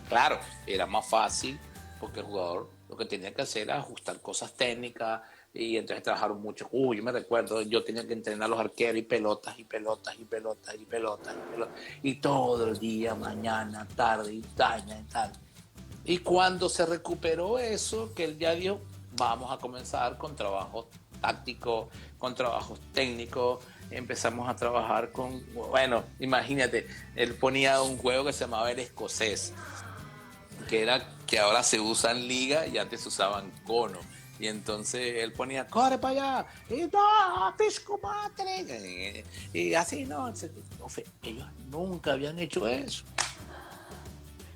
Speaker 2: Claro, era más fácil porque el jugador lo que tenía que hacer era ajustar cosas técnicas y entonces trabajaron mucho. Yo me recuerdo, yo tenía que entrenar a los arqueros y pelotas y pelotas y pelotas y pelotas y pelotas. Y todo el día, mañana, tarde y tal. Y cuando se recuperó eso, que él ya dijo, vamos a comenzar con trabajos tácticos, con trabajos técnicos. Empezamos a trabajar con, bueno, imagínate, él ponía un juego que se llamaba el escocés, que ahora se usa en liga y antes se usaba en cono. Y entonces él ponía, corre para allá, y no, pisco madre. Y así, no, ellos nunca habían hecho eso.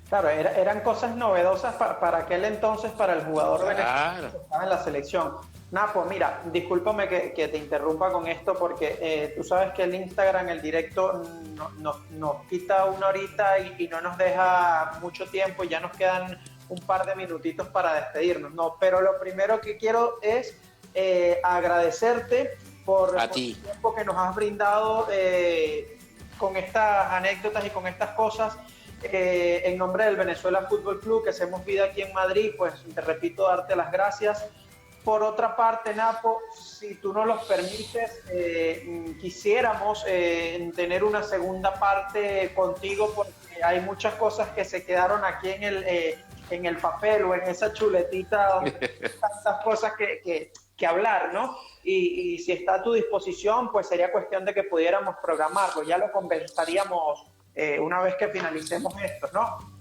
Speaker 1: Claro, eran cosas novedosas para aquel entonces, para el jugador venezolano que estaba en la selección. Napo, mira, discúlpame que te interrumpa con esto porque tú sabes que el Instagram, el directo, nos quita una horita y no nos deja mucho tiempo, ya nos quedan un par de minutitos para despedirnos. No, pero lo primero que quiero es agradecerte por el tiempo que nos has brindado con estas anécdotas y con estas cosas. en nombre del Venezuela Fútbol Club, que hacemos vida aquí en Madrid, pues te repito, darte las gracias. Por otra parte, Napo, si tú nos los permites, quisiéramos tener una segunda parte contigo, porque hay muchas cosas que se quedaron aquí en el papel o en esa chuletita donde hay tantas cosas que hablar, ¿no? Y si está a tu disposición, pues sería cuestión de que pudiéramos programarlo. Ya lo conversaríamos una vez que finalicemos esto, ¿no?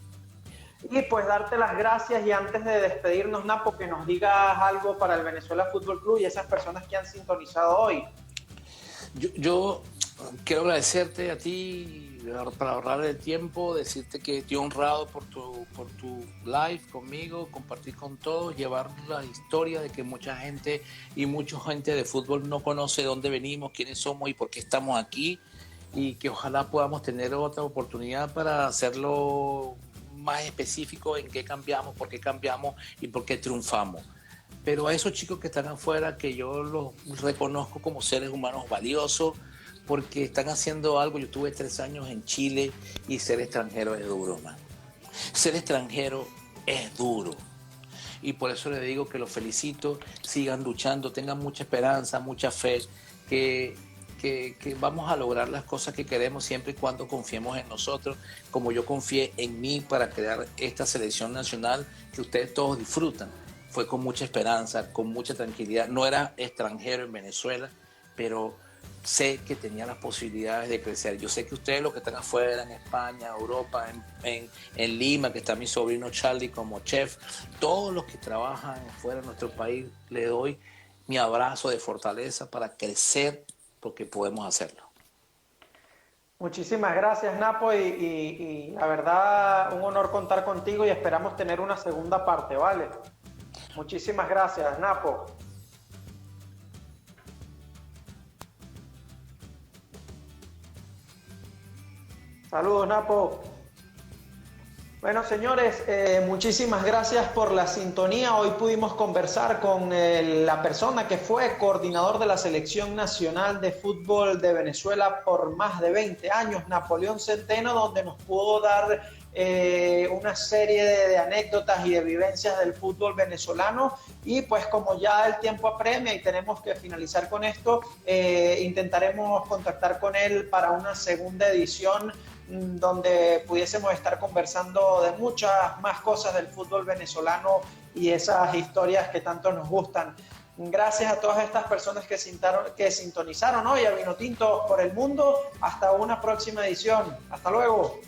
Speaker 1: Y pues darte las gracias, y antes de despedirnos, Napo, que nos digas algo para el Venezuela Fútbol Club y esas personas que han sintonizado hoy.
Speaker 2: Yo quiero agradecerte a ti para ahorrar el tiempo, decirte que estoy honrado por tu live conmigo, compartir con todos, llevar la historia de que mucha gente y mucha gente de fútbol no conoce dónde venimos, quiénes somos y por qué estamos aquí, y que ojalá podamos tener otra oportunidad para hacerlo más específico en qué cambiamos, por qué cambiamos y por qué triunfamos. Pero a esos chicos que están afuera, que yo los reconozco como seres humanos valiosos, porque están haciendo algo. Yo tuve 3 años en Chile y ser extranjero es duro, man. Ser extranjero es duro. Y por eso les digo que los felicito, sigan luchando, tengan mucha esperanza, mucha fe, que vamos a lograr las cosas que queremos siempre y cuando confiemos en nosotros, como yo confié en mí para crear esta selección nacional que ustedes todos disfrutan. Fue con mucha esperanza, con mucha tranquilidad. No era extranjero en Venezuela, pero sé que tenía las posibilidades de crecer. Yo sé que ustedes, los que están afuera, en España, Europa, en Lima, que está mi sobrino Charlie como chef, todos los que trabajan fuera de nuestro país, les doy mi abrazo de fortaleza para crecer, porque podemos hacerlo.
Speaker 1: Muchísimas gracias, Napo, y la verdad, un honor contar contigo, y esperamos tener una segunda parte, ¿vale? Muchísimas gracias, Napo. Saludos, Napo. Bueno, señores, muchísimas gracias por la sintonía. Hoy pudimos conversar con la persona que fue coordinador de la Selección Nacional de Fútbol de Venezuela por más de 20 años, Napoleón Centeno, donde nos pudo dar una serie de anécdotas y de vivencias del fútbol venezolano. Y pues como ya el tiempo apremia y tenemos que finalizar con esto, intentaremos contactar con él para una segunda edición donde pudiésemos estar conversando de muchas más cosas del fútbol venezolano y esas historias que tanto nos gustan. Gracias a todas estas personas que sintonizaron hoy a Vinotinto por el Mundo. Hasta una próxima edición. Hasta luego.